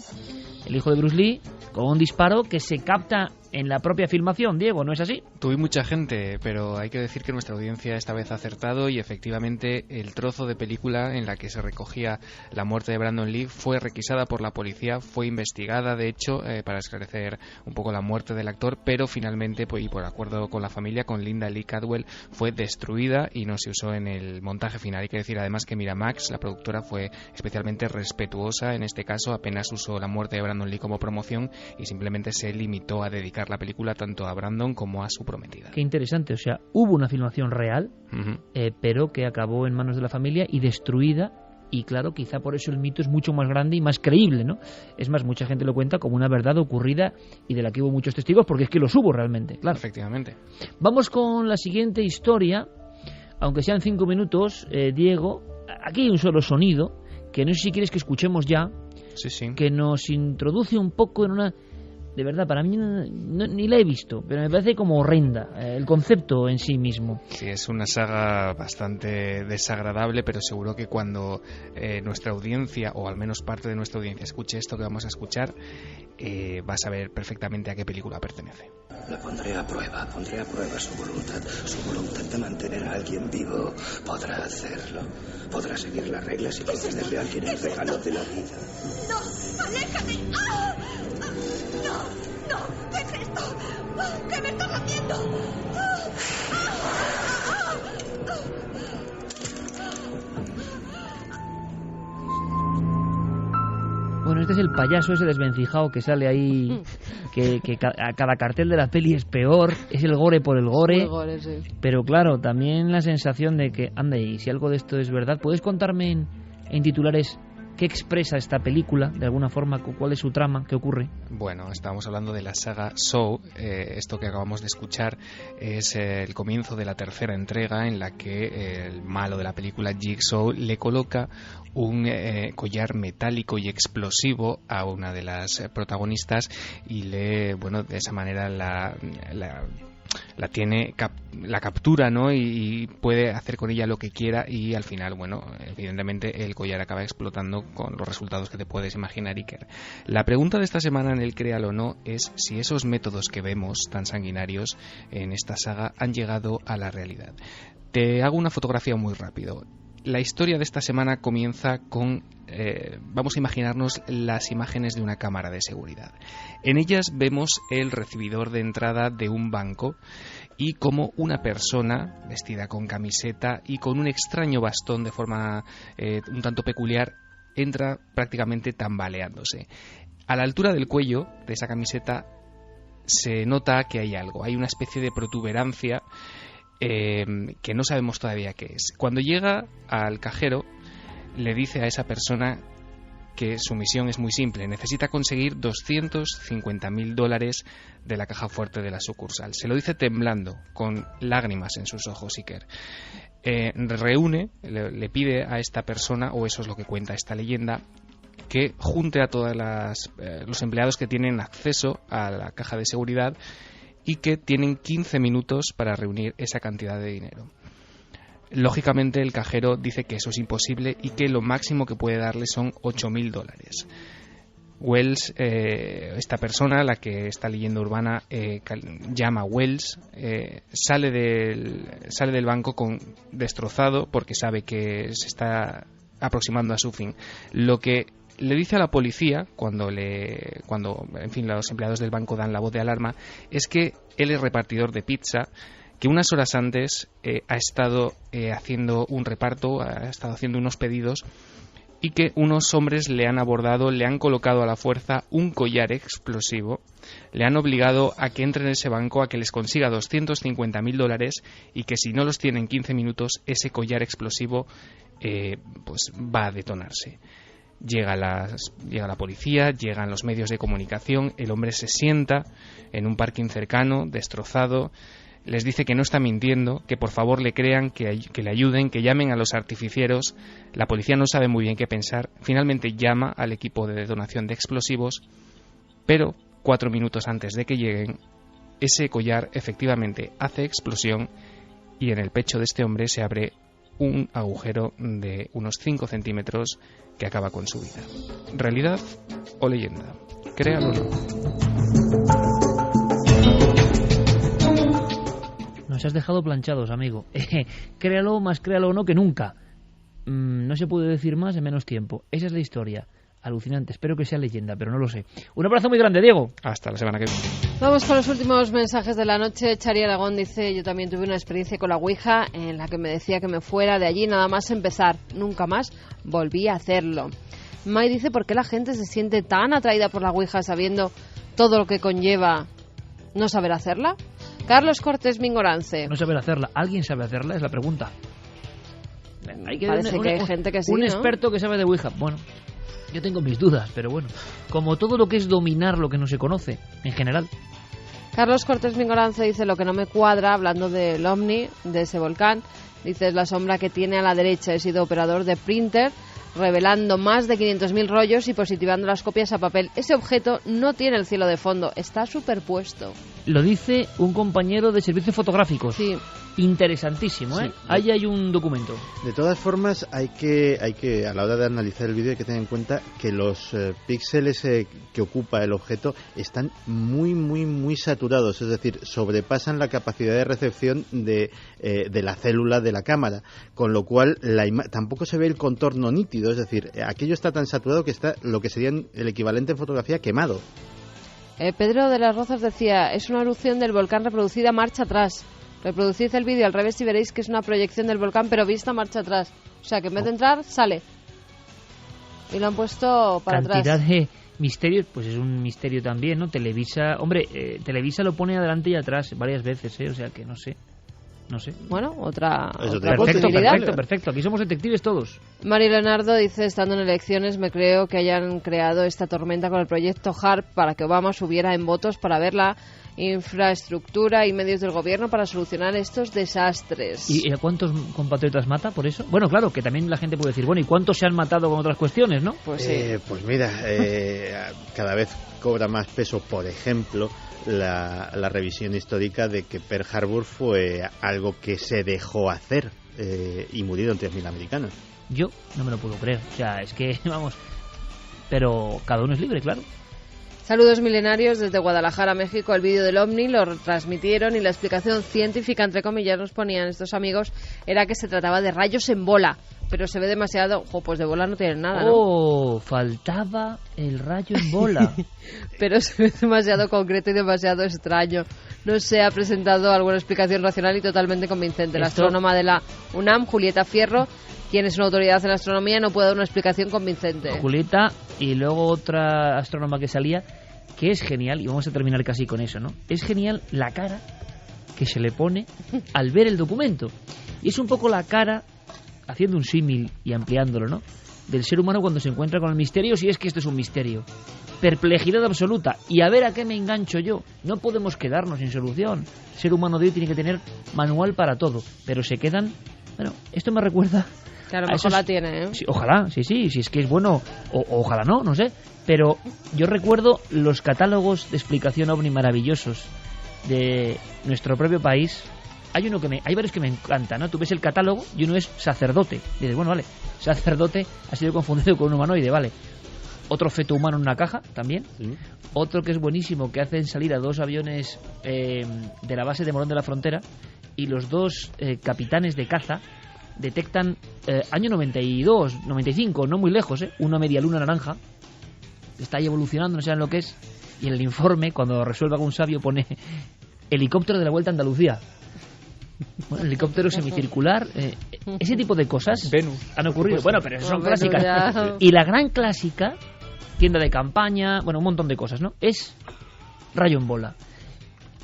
el hijo de Bruce Lee, con un disparo que se capta en la propia filmación. Diego, ¿no es así? Tuve mucha gente, pero hay que decir que nuestra audiencia esta vez ha acertado y efectivamente el trozo de película en la que se recogía la muerte de Brandon Lee fue requisada por la policía, fue investigada de hecho para esclarecer un poco la muerte del actor, pero finalmente, y por acuerdo con la familia, con Linda Lee Cadwell, fue destruida y no se usó en el montaje final. Hay que decir además que Miramax, la productora, fue especialmente respetuosa en este caso, apenas usó la muerte de Brandon Lee como promoción y simplemente se limitó a dedicar la película tanto a Brandon como a su prometida. Qué interesante, o sea, hubo una filmación real, pero que acabó en manos de la familia y destruida, y claro, quizá por eso el mito es mucho más grande y más creíble, ¿no? Es más, mucha gente lo cuenta como una verdad ocurrida y de la que hubo muchos testigos, porque es que los hubo realmente, claro. Efectivamente. Vamos con la siguiente historia, aunque sean 5 minutos, Diego. Aquí hay un solo sonido, que no sé si quieres que escuchemos ya, sí. Que nos introduce un poco en una... De verdad, para mí ni la he visto, pero me parece como horrenda el concepto en sí mismo. Sí, es una saga bastante desagradable, pero seguro que cuando nuestra audiencia, o al menos parte de nuestra audiencia, escuche esto que vamos a escuchar, va a saber perfectamente a qué película pertenece. La pondré a prueba su voluntad de mantener a alguien vivo. Podrá hacerlo, podrá seguir las reglas y concederle a alguien el regalo de la vida. ¡No! ¡Aléjate! ¡Ah! ¡No! es esto? ¿Qué me estás haciendo? Bueno, este es el payaso ese desvencijado que sale ahí, que a cada cartel de la peli es peor, es el gore por el gore. Muy gore, sí. Pero claro, también la sensación de que, anda, y si algo de esto es verdad, ¿puedes contarme en titulares qué expresa esta película, de alguna forma, cuál es su trama, qué ocurre? Bueno, estamos hablando de la saga Saw. Esto que acabamos de escuchar es el comienzo de la tercera entrega, en la que el malo de la película, Jigsaw, le coloca un collar metálico y explosivo a una de las protagonistas y de esa manera la captura, ¿no? Y puede hacer con ella lo que quiera, y al final, evidentemente el collar acaba explotando con los resultados que te puedes imaginar, Iker. La pregunta de esta semana en el Créalo o no es si esos métodos que vemos tan sanguinarios en esta saga han llegado a la realidad. Te hago una fotografía muy rápido. La historia de esta semana comienza con, vamos a imaginarnos las imágenes de una cámara de seguridad. En ellas vemos el recibidor de entrada de un banco y cómo una persona vestida con camiseta y con un extraño bastón de forma un tanto peculiar entra prácticamente tambaleándose. A la altura del cuello de esa camiseta se nota que hay algo, hay una especie de protuberancia que no sabemos todavía qué es. Cuando llega al cajero, le dice a esa persona que su misión es muy simple: necesita conseguir $250.000 de la caja fuerte de la sucursal. Se lo dice temblando, con lágrimas en sus ojos, Iker. Le pide a esta persona, o eso es lo que cuenta esta leyenda, que junte a todos los empleados que tienen acceso a la caja de seguridad y que tienen 15 minutos para reunir esa cantidad de dinero. Lógicamente el cajero dice que eso es imposible y que lo máximo que puede darle son $8.000. Wells, esta persona, la que esta leyenda urbana llama Wells, sale del banco destrozado porque sabe que se está aproximando a su fin. Lo que le dice a la policía cuando los empleados del banco dan la voz de alarma es que él es repartidor de pizza, que unas horas antes ha estado haciendo un reparto, ha estado haciendo unos pedidos, y que unos hombres le han abordado, le han colocado a la fuerza un collar explosivo, le han obligado a que entre en ese banco, a que les consiga $250.000 y que si no los tiene en 15 minutos ese collar explosivo pues va a detonarse. Llega la policía, llegan los medios de comunicación, el hombre se sienta en un parking cercano, destrozado, les dice que no está mintiendo, que por favor le crean, que le ayuden, que llamen a los artificieros. La policía no sabe muy bien qué pensar, finalmente llama al equipo de detonación de explosivos, pero 4 minutos antes de que lleguen, ese collar efectivamente hace explosión y en el pecho de este hombre se abre un agujero de unos 5 centímetros que acaba con su vida. ¿Realidad o leyenda? Créalo o no. Nos has dejado planchados, amigo. Créalo o no que nunca. No se puede decir más en menos tiempo. Esa es la historia. Alucinante. Espero que sea leyenda, pero no lo sé. Un abrazo muy grande, Diego. Hasta la semana que viene. Vamos con los últimos mensajes de la noche. Chari Aragón dice: yo también tuve una experiencia con la Ouija en la que me decía que me fuera de allí nada más empezar. Nunca más volví a hacerlo. Mai dice: ¿por qué la gente se siente tan atraída por la Ouija sabiendo todo lo que conlleva no saber hacerla? Carlos Cortés Mingorance. No saber hacerla. ¿Alguien sabe hacerla? Es la pregunta. Parece que hay gente que sí, un ¿no? experto que sabe de Ouija. Bueno, yo tengo mis dudas, pero bueno, como todo lo que es dominar lo que no se conoce, en general. Carlos Cortés Mingorance dice: lo que no me cuadra, hablando del ovni, de ese volcán, dice: es la sombra que tiene a la derecha. He sido operador de printer, revelando más de 500.000 rollos y positivando las copias a papel. Ese objeto no tiene el cielo de fondo, está superpuesto. Lo dice un compañero de servicios fotográficos. Sí. Interesantísimo, ¿eh? Sí. Ahí hay un documento. De todas formas, hay que a la hora de analizar el vídeo, hay que tener en cuenta que los píxeles que ocupa el objeto están muy, muy, muy saturados. Es decir, sobrepasan la capacidad de recepción de la célula de la cámara. Con lo cual, tampoco se ve el contorno nítido. Es decir, aquello está tan saturado que está lo que sería el equivalente en fotografía quemado. Pedro de las Rozas decía, es una erupción del volcán reproducida marcha atrás. Reproducid el vídeo al revés y veréis que es una proyección del volcán, pero vista marcha atrás. O sea, que en vez de entrar, sale. Y lo han puesto para cantidad atrás. De misterios, pues es un misterio también, ¿no? Televisa, hombre, Televisa lo pone adelante y atrás varias veces, o sea que no sé. Bueno, otra posibilidad. Perfecto. Aquí somos detectives todos. Mari Leonardo dice, estando en elecciones, me creo que hayan creado esta tormenta con el proyecto HARP para que Obama subiera en votos para ver la infraestructura y medios del gobierno para solucionar estos desastres. ¿Y a cuántos compatriotas mata por eso? Bueno, claro, que también la gente puede decir, bueno, ¿y cuántos se han matado con otras cuestiones, no? Pues sí. Pues mira, cada vez cobra más peso, por ejemplo, la revisión histórica de que Pearl Harbor fue algo que se dejó hacer y murieron 3.000 americanos. Yo no me lo puedo creer, o sea, es que, vamos, pero cada uno es libre, claro. Saludos milenarios desde Guadalajara, México. El vídeo del OVNI lo transmitieron y la explicación científica, entre comillas, nos ponían estos amigos, era que se trataba de rayos en bola. Pero se ve demasiado... pues de bola no tienen nada, ¿no? ¡Oh! Faltaba el rayo en bola. Pero se ve demasiado concreto y demasiado extraño. No se ha presentado alguna explicación racional y totalmente convincente. La astrónoma de la UNAM, Julieta Fierro, quien es una autoridad en astronomía, no puede dar una explicación convincente. Julieta y luego otra astrónoma que salía, que es genial, y vamos a terminar casi con eso, ¿no? Es genial la cara que se le pone al ver el documento. Y es un poco la cara, haciendo un símil y ampliándolo, ¿no?, del ser humano cuando se encuentra con el misterio, si es que esto es un misterio. Perplejidad absoluta. Y a ver a qué me engancho yo. No podemos quedarnos sin solución. El ser humano de hoy tiene que tener manual para todo. Pero se quedan... Bueno, esto me recuerda... Claro, a mejor la tiene, ¿eh? Sí, ojalá, sí, si es que es bueno, ojalá no sé. Pero yo recuerdo los catálogos de explicación OVNI maravillosos de nuestro propio país. Hay varios que me encantan, ¿no? Tú ves el catálogo y uno es sacerdote. Y dices, bueno, vale, sacerdote ha sido confundido con un humanoide, vale. Otro feto humano en una caja, también. Sí. Otro que es buenísimo, que hacen salir a 2 aviones de la base de Morón de la Frontera, y los 2 capitanes de caza detectan año 92, 95, no muy lejos, una media luna naranja, que está ahí evolucionando, no saben lo que es, y en el informe, cuando resuelve algún sabio, pone helicóptero de la Vuelta a Andalucía. Bueno, helicóptero semicircular, ese tipo de cosas Venus han ocurrido. Bueno, pero esas son clásicas. Y la gran clásica, tienda de campaña, bueno, un montón de cosas, ¿no? Es rayo en bola.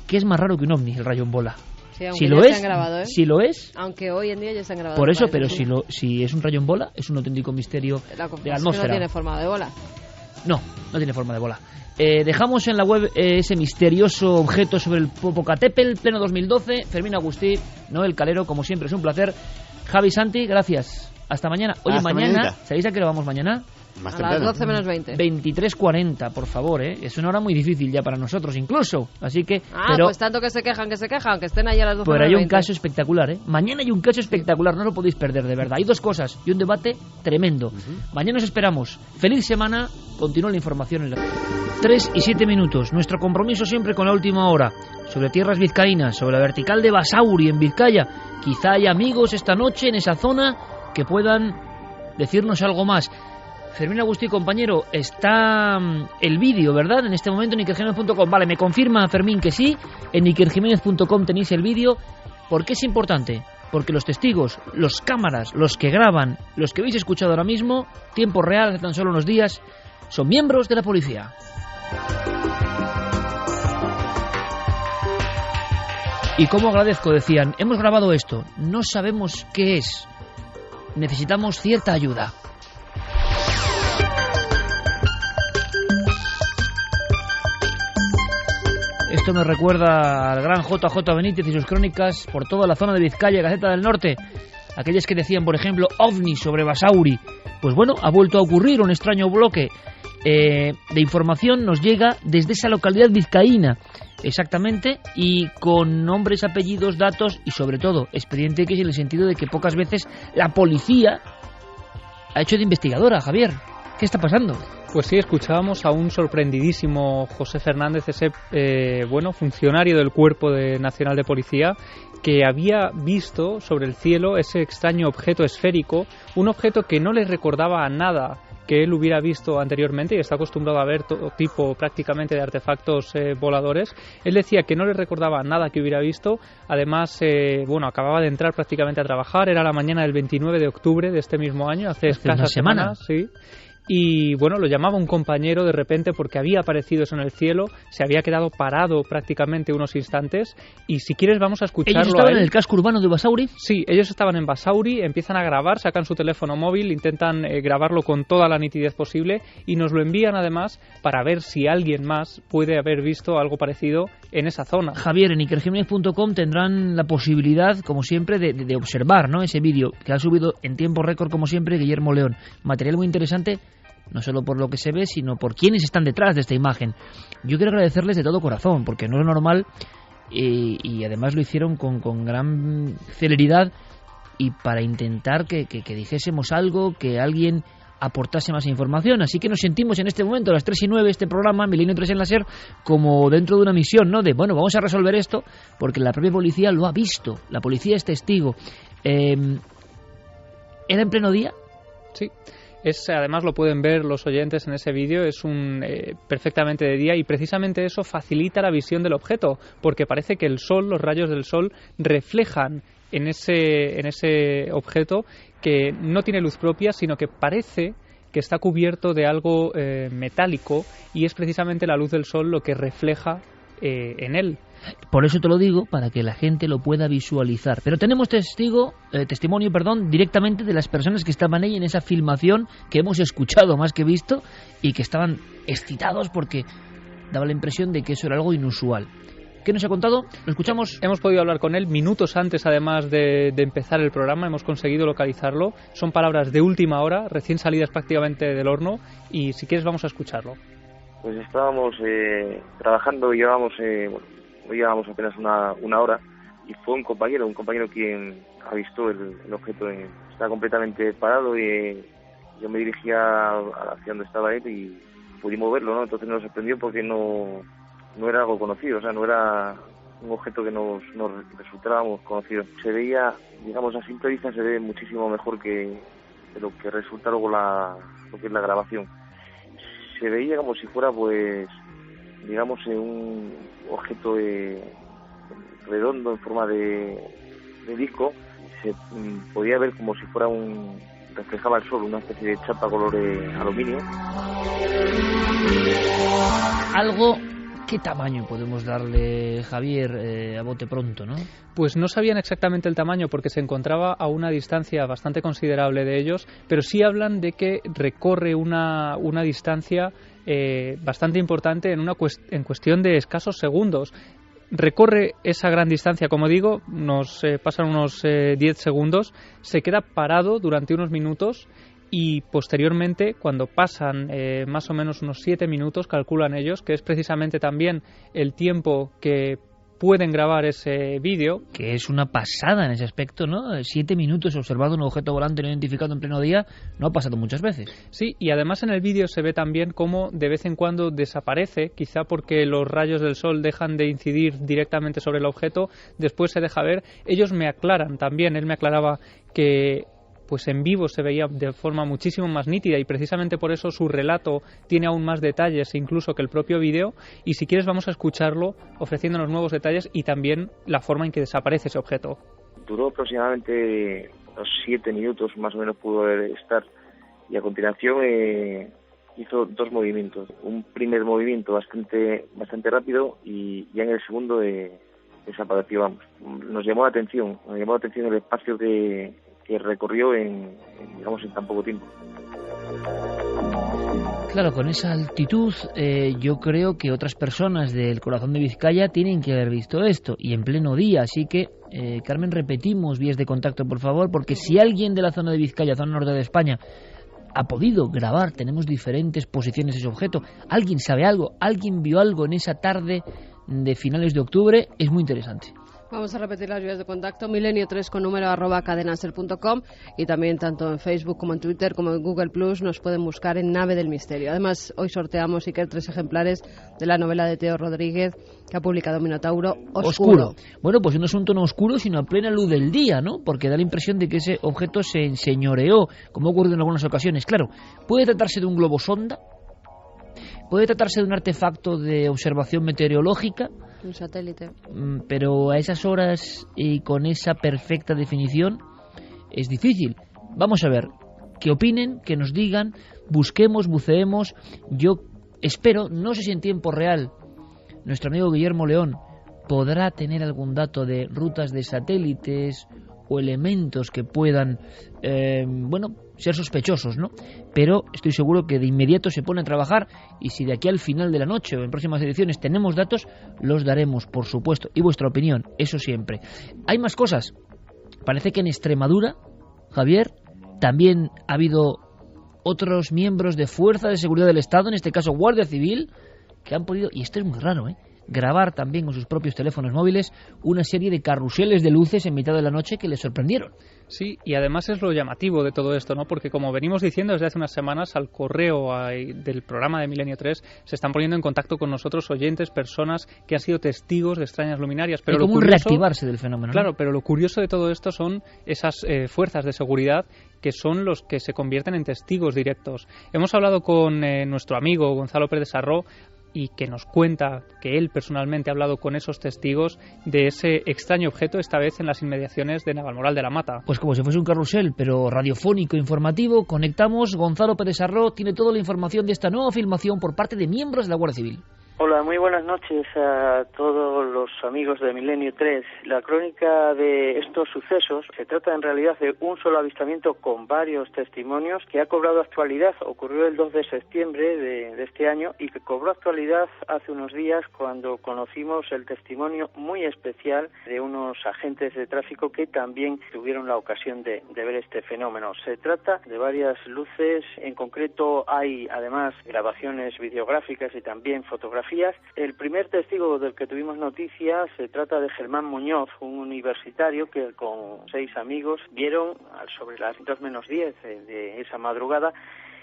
¿Qué es más raro que un ovni, el rayo en bola? Sí, si lo es, grabado, ¿eh? Si lo es, aunque hoy en día ya están grabados. Por eso, pero si es un rayo en bola, es un auténtico misterio de la atmósfera. No tiene forma de bola. No tiene forma de bola. Dejamos en la web ese misterioso objeto sobre el Popocatépetl, pleno 2012. Fermín Agustí, Noel Calero, como siempre, es un placer. Javi Santi, gracias. Hasta mañana. Oye, hasta mañana, mañana. ¿Sabéis a qué hora vamos mañana? Más a temprano. las 12 menos 20. 23:40, por favor, Es una hora muy difícil ya para nosotros, incluso. Así que... pues tanto que se quejan, que estén ahí a las 12 Pero menos hay un 20. caso espectacular, Mañana hay un caso espectacular, no lo podéis perder, de verdad. Hay 2 cosas y un debate tremendo. Mañana os esperamos. Feliz semana. Continúa la información en la... 3 y 7 minutos. Nuestro compromiso siempre con la última hora. Sobre tierras vizcaínas, sobre la vertical de Basauri en Vizcaya. Quizá hay amigos esta noche en esa zona que puedan decirnos algo más. Fermín Agustí, compañero, está el vídeo, ¿verdad? En este momento en ikerjiménez.com. Vale, me confirma Fermín que sí. En ikerjiménez.com tenéis el vídeo. ¿Por qué es importante? Porque los testigos, los cámaras, los que graban, los que habéis escuchado ahora mismo, tiempo real, hace tan solo unos días, son miembros de la policía. Y cómo agradezco, decían, hemos grabado esto, no sabemos qué es, necesitamos cierta ayuda. Esto me recuerda al gran JJ Benítez y sus crónicas por toda la zona de Vizcaya, Gaceta del Norte. Aquellas que decían, por ejemplo, ovni sobre Basauri. Pues bueno, ha vuelto a ocurrir un extraño bloque de información. Nos llega desde esa localidad vizcaína, exactamente, y con nombres, apellidos, datos y sobre todo expediente X, en el sentido de que pocas veces la policía ha hecho de investigadora. Javier, ¿qué está pasando? Pues sí, escuchábamos a un sorprendidísimo José Fernández, ese funcionario del Cuerpo Nacional de Policía, que había visto sobre el cielo ese extraño objeto esférico, un objeto que no le recordaba a nada que él hubiera visto anteriormente y está acostumbrado a ver todo tipo prácticamente de artefactos voladores. Él decía que no le recordaba nada que hubiera visto. Además, acababa de entrar prácticamente a trabajar. Era la mañana del 29 de octubre de este mismo año, hace escasas semanas. Sí. Y lo llamaba un compañero de repente porque había aparecido eso en el cielo, se había quedado parado prácticamente unos instantes, y si quieres vamos a escucharlo. ¿Ellos estaban en el casco urbano de Basauri? Sí, ellos estaban en Basauri, empiezan a grabar, sacan su teléfono móvil, intentan grabarlo con toda la nitidez posible y nos lo envían además para ver si alguien más puede haber visto algo parecido en esa zona. Javier, en ikerjimenez.com tendrán la posibilidad, como siempre, de observar, ¿no?, ese vídeo que ha subido en tiempo récord, como siempre, Guillermo León. Material muy interesante, no solo por lo que se ve, sino por quienes están detrás de esta imagen. Yo quiero agradecerles de todo corazón, porque no es normal, y además lo hicieron con gran celeridad y para intentar que dijésemos algo, que alguien aportase más información. Así que nos sentimos en este momento, a las 3:09, este programa, Milenio 3 en la SER, como dentro de una misión, ¿no? Vamos a resolver esto, porque la propia policía lo ha visto, la policía es testigo. ¿Era en pleno día? Sí. Además lo pueden ver los oyentes en ese vídeo, es perfectamente de día, y precisamente eso facilita la visión del objeto, porque parece que el sol, los rayos del sol, reflejan en ese objeto que no tiene luz propia, sino que parece que está cubierto de algo metálico, y es precisamente la luz del sol lo que refleja en él. Por eso te lo digo, para que la gente lo pueda visualizar. Pero tenemos testimonio directamente de las personas que estaban ahí en esa filmación, que hemos escuchado más que visto, y que estaban excitados porque daba la impresión de que eso era algo inusual. ¿Qué nos ha contado? ¿Lo escuchamos? Hemos podido hablar con él minutos antes, además de empezar el programa. Hemos conseguido localizarlo. Son palabras de última hora, recién salidas prácticamente del horno, y si quieres vamos a escucharlo. Pues estábamos trabajando y llevábamos apenas una hora, y fue un compañero quien avistó el objeto. Estaba completamente parado, y yo me dirigía hacia donde estaba él y pudimos verlo, ¿no? Entonces nos sorprendió porque no era algo conocido, o sea, no era un objeto que nos resultara conocido. Se veía, digamos, a simple vista se ve muchísimo mejor que lo que resulta luego lo que es la grabación. Se veía como si fuera, pues, digamos, un objeto redondo en forma de disco. Se podía ver como si fuera reflejaba el sol, una especie de chapa color aluminio. Algo. ¿Qué tamaño podemos darle, Javier, a bote pronto, no? Pues no sabían exactamente el tamaño porque se encontraba a una distancia bastante considerable de ellos, pero sí hablan de que recorre una distancia bastante importante en cuestión de escasos segundos. Recorre esa gran distancia, como digo, nos pasan unos 10 segundos, se queda parado durante unos minutos, y posteriormente, cuando pasan más o menos unos 7 minutos, calculan ellos, que es precisamente también el tiempo que pueden grabar ese vídeo. Que es una pasada en ese aspecto, ¿no? 7 minutos observado un objeto volante no identificado en pleno día, no ha pasado muchas veces. Sí, y además en el vídeo se ve también cómo de vez en cuando desaparece, quizá porque los rayos del sol dejan de incidir directamente sobre el objeto, después se deja ver. Ellos me aclaran también, él me aclaraba que pues en vivo se veía de forma muchísimo más nítida, y precisamente por eso su relato tiene aún más detalles incluso que el propio vídeo, y si quieres vamos a escucharlo ofreciéndonos nuevos detalles y también la forma en que desaparece ese objeto. Duró aproximadamente unos 7 minutos más o menos pudo estar, y a continuación hizo 2 movimientos. Un primer movimiento bastante rápido, y ya en el segundo desapareció. Vamos. Nos llamó la atención el espacio que recorrió en tan poco tiempo. Claro, con esa altitud yo creo que otras personas del corazón de Vizcaya tienen que haber visto esto, y en pleno día. Así que, Carmen, repetimos vías de contacto, por favor, porque si alguien de la zona de Vizcaya, zona norte de España, ha podido grabar, tenemos diferentes posiciones de ese objeto, alguien sabe algo, alguien vio algo en esa tarde de finales de octubre, es muy interesante. Vamos a repetir las vías de contacto: milenio3 con número @cadenaser.com, y también tanto en Facebook como en Twitter como en Google Plus nos pueden buscar en Nave del Misterio. Además, hoy sorteamos, Iker, 3 ejemplares de la novela de Teo Rodríguez que ha publicado Minotauro, Oscuro. Bueno, pues no es un tono oscuro, sino a plena luz del día, ¿no? Porque da la impresión de que ese objeto se enseñoreó, como ha ocurrido en algunas ocasiones. Claro, puede tratarse de un globo sonda, puede tratarse de un artefacto de observación meteorológica, un satélite, pero a esas horas y con esa perfecta definición es difícil. Vamos a ver, que opinen, que nos digan, busquemos, buceemos. Yo espero, no sé si en tiempo real nuestro amigo Guillermo León podrá tener algún dato de rutas de satélites o elementos que puedan, ser sospechosos, ¿no? Pero estoy seguro que de inmediato se pone a trabajar, y si de aquí al final de la noche o en próximas ediciones tenemos datos, los daremos, por supuesto. Y vuestra opinión, eso siempre. Hay más cosas. Parece que en Extremadura, Javier, también ha habido otros miembros de Fuerza de Seguridad del Estado, en este caso Guardia Civil, que han podido, y esto es muy raro, grabar también con sus propios teléfonos móviles una serie de carruseles de luces en mitad de la noche que les sorprendieron. Sí, y además es lo llamativo de todo esto, ¿no? Porque como venimos diciendo desde hace unas semanas, al correo del programa de Milenio 3 se están poniendo en contacto con nosotros oyentes, personas que han sido testigos de extrañas luminarias. Pero como un reactivarse del fenómeno, ¿no? Claro, pero lo curioso de todo esto son esas fuerzas de seguridad que son los que se convierten en testigos directos. Hemos hablado con nuestro amigo Gonzalo Pérez Sarró, y que nos cuenta que él personalmente ha hablado con esos testigos de ese extraño objeto, esta vez en las inmediaciones de Navalmoral de la Mata. Pues como si fuese un carrusel, pero radiofónico, informativo. Conectamos. Gonzalo Pérez Sarró tiene toda la información de esta nueva filmación por parte de miembros de la Guardia Civil. Hola, muy buenas noches a todos los amigos de Milenio 3. La crónica de estos sucesos se trata en realidad de un solo avistamiento con varios testimonios que ha cobrado actualidad. Ocurrió el 2 de septiembre de este año y que cobró actualidad hace unos días cuando conocimos el testimonio muy especial de unos agentes de tráfico que también tuvieron la ocasión de ver este fenómeno. Se trata de varias luces, en concreto hay además grabaciones videográficas y también fotografías. El primer testigo del que tuvimos noticias se trata de Germán Muñoz, un universitario que con 6 amigos vieron sobre las 2:10 de esa madrugada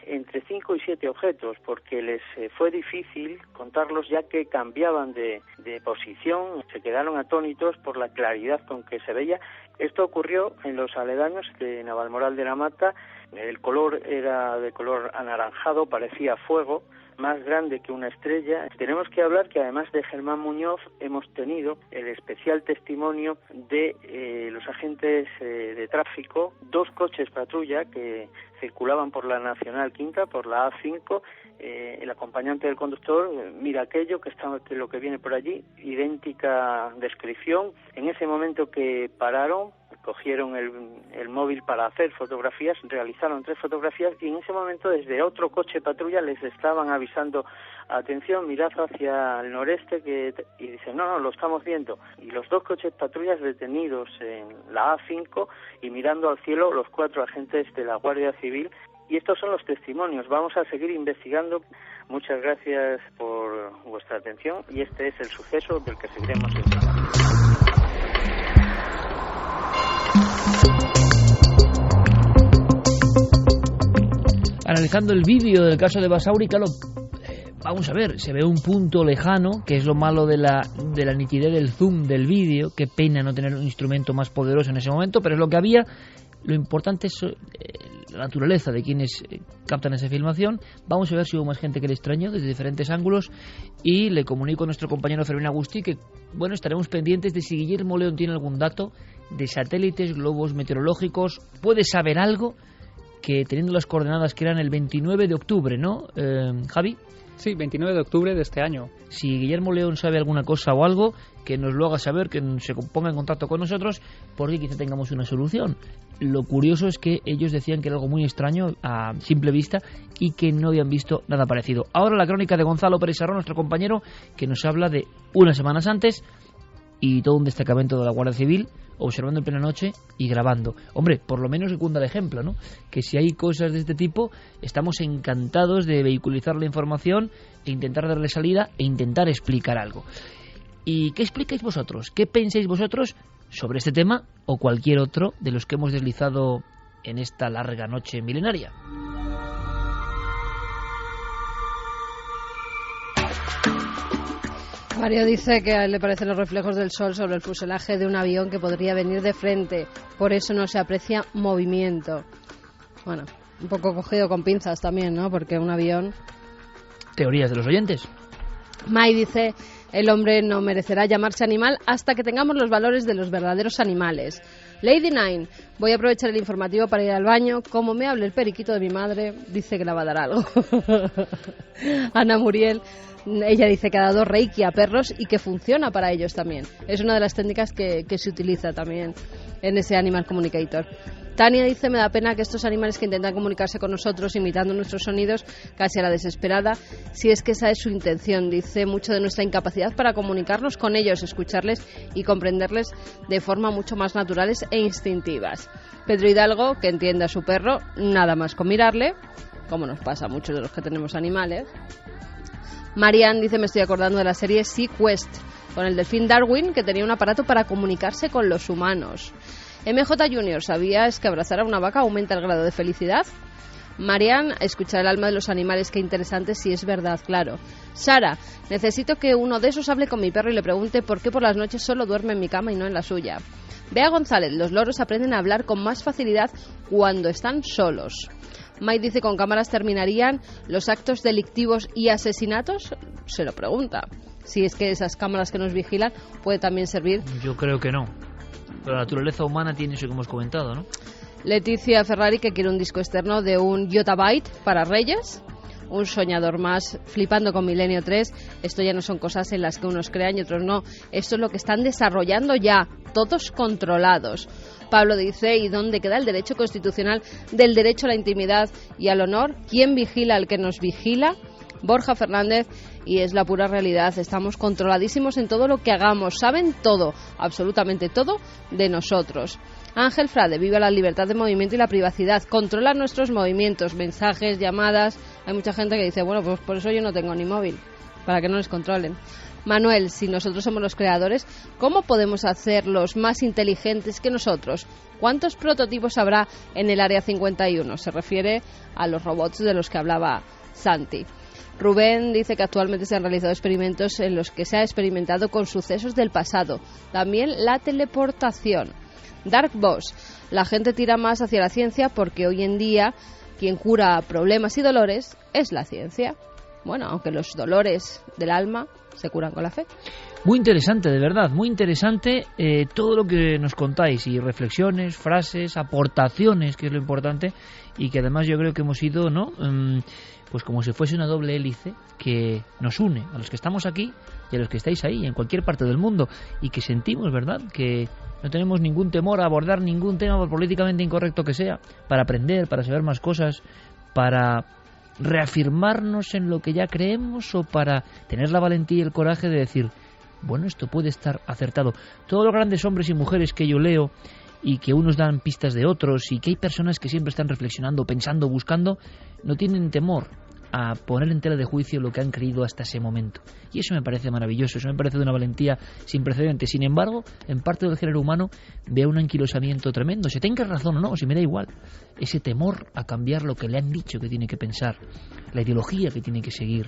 entre 5 y 7 objetos, porque les fue difícil contarlos ya que cambiaban de posición. Se quedaron atónitos por la claridad con que se veía. Esto ocurrió en los aledaños de Navalmoral de la Mata. El color era de color anaranjado, parecía fuego, más grande que una estrella. Tenemos que hablar que además de Germán Muñoz hemos tenido el especial testimonio de los agentes de tráfico, 2 coches patrulla que circulaban por la Nacional Quinta, por la A5. El acompañante del conductor mira aquello que lo que viene por allí, idéntica descripción. En ese momento que pararon, cogieron el móvil para hacer fotografías, realizaron 3 fotografías y en ese momento desde otro coche patrulla les estaban avisando: atención, mirad hacia el noreste, y dicen no, lo estamos viendo. Y los 2 coches patrullas detenidos en la A5 y mirando al cielo los 4 agentes de la Guardia Civil. Y estos son los testimonios. Vamos a seguir investigando. Muchas gracias por vuestra atención y este es el suceso del que seguiremos investigando. Analizando el vídeo del caso de Basauri, claro, vamos a ver, se ve un punto lejano, que es lo malo de la nitidez del zoom del vídeo. Qué pena no tener un instrumento más poderoso en ese momento, pero es lo que había. Lo importante es la naturaleza de quienes captan esa filmación. Vamos a ver si hubo más gente que le extrañó desde diferentes ángulos, y le comunico a nuestro compañero Fermín Agustí que, bueno, estaremos pendientes de si Guillermo León tiene algún dato de satélites, globos meteorológicos. ¿Puede saber algo? Que teniendo las coordenadas que eran el 29 de octubre, ¿no, Javi? Sí, 29 de octubre de este año. Si Guillermo León sabe alguna cosa o algo, que nos lo haga saber, que se ponga en contacto con nosotros, porque quizá tengamos una solución. Lo curioso es que ellos decían que era algo muy extraño a simple vista y que no habían visto nada parecido. Ahora la crónica de Gonzalo Pérez Sarró, nuestro compañero, que nos habla de unas semanas antes y todo un destacamento de la Guardia Civil observando en plena noche y grabando. Hombre, por lo menos secunda el ejemplo, ¿no? Que si hay cosas de este tipo, estamos encantados de vehiculizar la información e intentar darle salida e intentar explicar algo. ¿Y qué explicáis vosotros? ¿Qué pensáis vosotros sobre este tema o cualquier otro de los que hemos deslizado en esta larga noche milenaria? Mario dice que a él le parecen los reflejos del sol sobre el fuselaje de un avión que podría venir de frente, por eso no se aprecia movimiento. Bueno, un poco cogido con pinzas también, ¿no? Porque un avión... Teorías de los oyentes. Mai dice, el hombre no merecerá llamarse animal hasta que tengamos los valores de los verdaderos animales. Lady Nine, voy a aprovechar el informativo para ir al baño. Como me hable el periquito de mi madre, dice que la va a dar algo. Ana Muriel, ella dice que ha dado reiki a perros y que funciona para ellos también. Es una de las técnicas que se utiliza también en ese Animal Communicator. Tania dice, me da pena que estos animales que intentan comunicarse con nosotros imitando nuestros sonidos casi a la desesperada, si es que esa es su intención. Dice mucho de nuestra incapacidad para comunicarnos con ellos, escucharles y comprenderles de forma mucho más naturales e instintivas. Pedro Hidalgo, que entiende a su perro nada más con mirarle, como nos pasa a muchos de los que tenemos animales. Marianne dice, me estoy acordando de la serie Sea Quest, con el delfín Darwin, que tenía un aparato para comunicarse con los humanos. MJ Junior, ¿sabías que abrazar a una vaca aumenta el grado de felicidad? Marianne, escuchar el alma de los animales, qué interesante, si es verdad, claro. Sara, necesito que uno de esos hable con mi perro y le pregunte por qué por las noches solo duerme en mi cama y no en la suya. Bea González, los loros aprenden a hablar con más facilidad cuando están solos. Mai dice, ¿con cámaras terminarían los actos delictivos y asesinatos? Se lo pregunta. Si es que esas cámaras que nos vigilan puede también servir. Yo creo que no. Pero la naturaleza humana tiene eso que hemos comentado, ¿no? Leticia Ferrari, que quiere un disco externo de un yottabyte para Reyes. Un soñador más, flipando con Milenio 3. Esto ya no son cosas en las que unos crean y otros no. Esto es lo que están desarrollando ya, todos controlados. Pablo dice, ¿y dónde queda el derecho constitucional del derecho a la intimidad y al honor? ¿Quién vigila al que nos vigila? Borja Fernández, y es la pura realidad, estamos controladísimos en todo lo que hagamos, saben todo, absolutamente todo de nosotros. Ángel Frade, viva la libertad de movimiento y la privacidad, controla nuestros movimientos, mensajes, llamadas. Hay mucha gente que dice, bueno, pues por eso yo no tengo ni móvil, para que no les controlen. Manuel, si nosotros somos los creadores, ¿cómo podemos hacerlos más inteligentes que nosotros? ¿Cuántos prototipos habrá en el Área 51? Se refiere a los robots de los que hablaba Santi. Rubén dice que actualmente se han realizado experimentos en los que se ha experimentado con sucesos del pasado. También la teleportación. Dark Boss, la gente tira más hacia la ciencia porque hoy en día quien cura problemas y dolores es la ciencia. Bueno, aunque los dolores del alma se curan con la fe. Muy interesante, de verdad, muy interesante todo lo que nos contáis, y reflexiones, frases, aportaciones, que es lo importante, y que además yo creo que hemos ido, ¿no? Pues como si fuese una doble hélice que nos une a los que estamos aquí y a los que estáis ahí, en cualquier parte del mundo, y que sentimos, ¿verdad?, que no tenemos ningún temor a abordar ningún tema, por políticamente incorrecto que sea, para aprender, para saber más cosas, para reafirmarnos en lo que ya creemos, o para tener la valentía y el coraje de decir, bueno, esto puede estar acertado. Todos los grandes hombres y mujeres que yo leo, y que unos dan pistas de otros, y que hay personas que siempre están reflexionando, pensando, buscando, no tienen temor a poner en tela de juicio lo que han creído hasta ese momento. Y eso me parece maravilloso, eso me parece de una valentía sin precedentes. Sin embargo, en parte del género humano veo un anquilosamiento tremendo. Si tenga razón o no, si me da igual. Ese temor a cambiar lo que le han dicho que tiene que pensar, la ideología que tiene que seguir,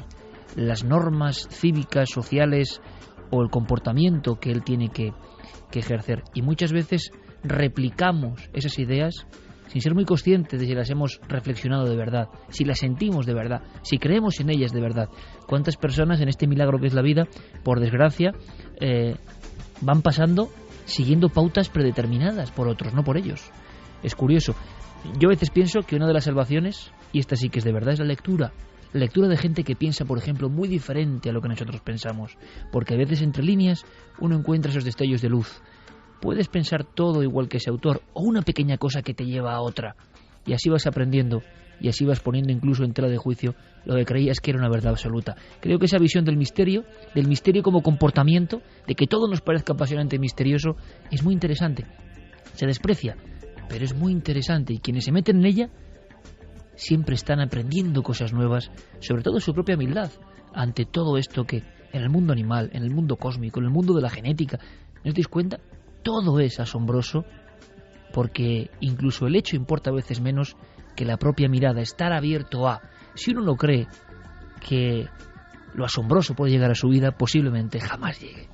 las normas cívicas, sociales, o el comportamiento que él tiene que ejercer. Y muchas veces replicamos esas ideas sin ser muy conscientes de si las hemos reflexionado de verdad, si las sentimos de verdad, si creemos en ellas de verdad. ¿Cuántas personas en este milagro que es la vida, por desgracia, van pasando siguiendo pautas predeterminadas por otros, no por ellos? Es curioso. Yo a veces pienso que una de las salvaciones, y esta sí que es de verdad, es la lectura. La lectura de gente que piensa, por ejemplo, muy diferente a lo que nosotros pensamos, porque a veces entre líneas uno encuentra esos destellos de luz. Puedes pensar todo igual que ese autor, o una pequeña cosa que te lleva a otra, y así vas aprendiendo, y así vas poniendo incluso en tela de juicio lo que creías que era una verdad absoluta. Creo que esa visión del misterio como comportamiento, de que todo nos parezca apasionante y misterioso, es muy interesante. Se desprecia, pero es muy interesante, y quienes se meten en ella siempre están aprendiendo cosas nuevas, sobre todo su propia humildad ante todo esto que en el mundo animal, en el mundo cósmico, en el mundo de la genética. ¿No os dais cuenta? Todo es asombroso, porque incluso el hecho importa a veces menos que la propia mirada, estar abierto a. Si uno no cree que lo asombroso puede llegar a su vida, posiblemente jamás llegue.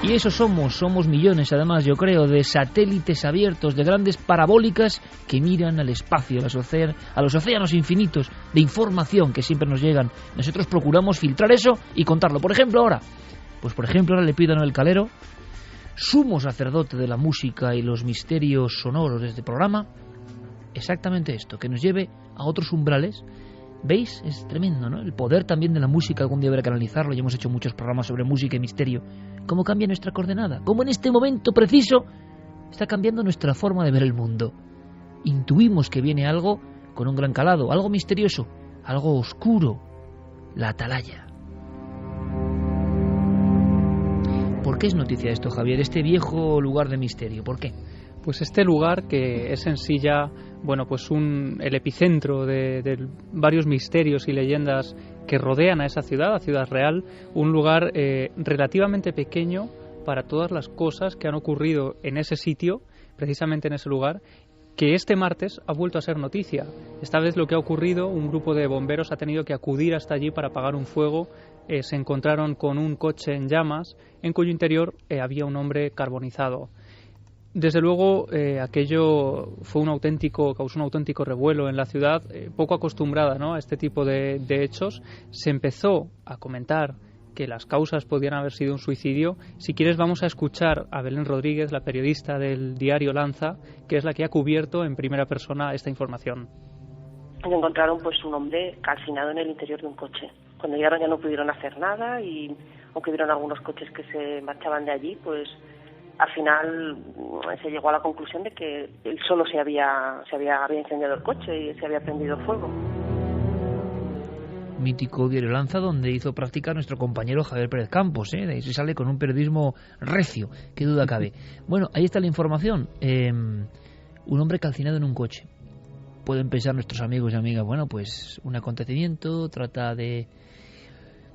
Y eso somos millones, además, yo creo, de satélites abiertos, de grandes parabólicas que miran al espacio, a los océanos infinitos de información que siempre nos llegan. Nosotros procuramos filtrar eso y contarlo. Por ejemplo, ahora le pido a Noel Calero, sumo sacerdote de la música y los misterios sonoros de este programa, exactamente esto, que nos lleve a otros umbrales. ¿Veis? Es tremendo, ¿no? El poder también de la música, algún día habrá que analizarlo, ya hemos hecho muchos programas sobre música y misterio. ¿Cómo cambia nuestra coordenada? ¿Cómo en este momento preciso está cambiando nuestra forma de ver el mundo? Intuimos que viene algo con un gran calado, algo misterioso, algo oscuro, la atalaya. ¿Por qué es noticia esto, Javier? Este viejo lugar de misterio, ¿por qué? Pues este lugar, que es en sí ya, bueno, pues el epicentro de varios misterios y leyendas que rodean a esa ciudad, a Ciudad Real, un lugar relativamente pequeño para todas las cosas que han ocurrido en ese sitio, precisamente en ese lugar, que este martes ha vuelto a ser noticia. Esta vez lo que ha ocurrido, un grupo de bomberos ha tenido que acudir hasta allí para apagar un fuego. Se encontraron con un coche en llamas, en cuyo interior había un hombre carbonizado. Desde luego, aquello causó un auténtico revuelo en la ciudad, poco acostumbrada, ¿no?, a este tipo de hechos. Se empezó a comentar que las causas podían haber sido un suicidio. Si quieres, vamos a escuchar a Belén Rodríguez, la periodista del diario Lanza, que es la que ha cubierto en primera persona esta información. Encontraron pues un hombre calcinado en el interior de un coche. Cuando llegaron ya no pudieron hacer nada y aunque vieron algunos coches que se marchaban de allí, pues al final se llegó a la conclusión de que él solo había incendiado el coche y se había prendido fuego. Mítico diario Lanza, donde hizo práctica nuestro compañero Javier Pérez Campos, de ahí se sale con un periodismo recio, qué duda cabe. Bueno, ahí está la información. Un hombre calcinado en un coche. Pueden pensar nuestros amigos y amigas, bueno, pues un acontecimiento, trata de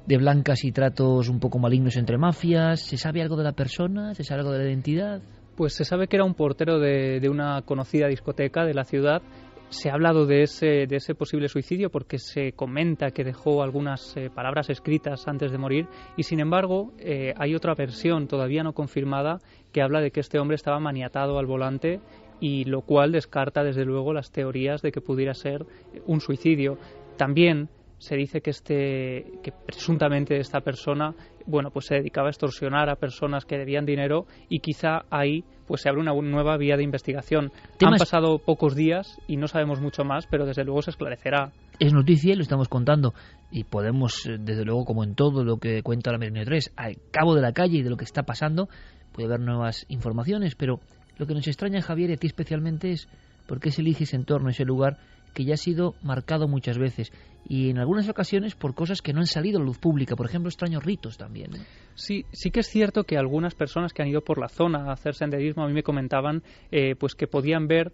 blancas y tratos un poco malignos entre mafias. ¿Se sabe algo de la persona? ¿Se sabe algo de la identidad? Pues se sabe que era un portero de una conocida discoteca de la ciudad. Se ha hablado de ese posible suicidio porque se comenta que dejó algunas palabras escritas antes de morir y, sin embargo, hay otra versión todavía no confirmada que habla de que este hombre estaba maniatado al volante, y lo cual descarta desde luego las teorías de que pudiera ser un suicidio. También se dice que presuntamente esta persona, bueno, pues se dedicaba a extorsionar a personas que debían dinero, y quizá ahí pues se abre una nueva vía de investigación. Han pasado pocos días y no sabemos mucho más, pero desde luego se esclarecerá. Es noticia y lo estamos contando, y podemos, desde luego, como en todo lo que cuenta la Milenio 3, al cabo de la calle y de lo que está pasando, puede haber nuevas informaciones, pero lo que nos extraña, Javier, y a ti especialmente, es por qué se elige ese entorno, ese lugar que ya ha sido marcado muchas veces y en algunas ocasiones por cosas que no han salido a la luz pública, por ejemplo, extraños ritos también. Sí que es cierto que algunas personas que han ido por la zona a hacer senderismo a mí me comentaban pues que podían ver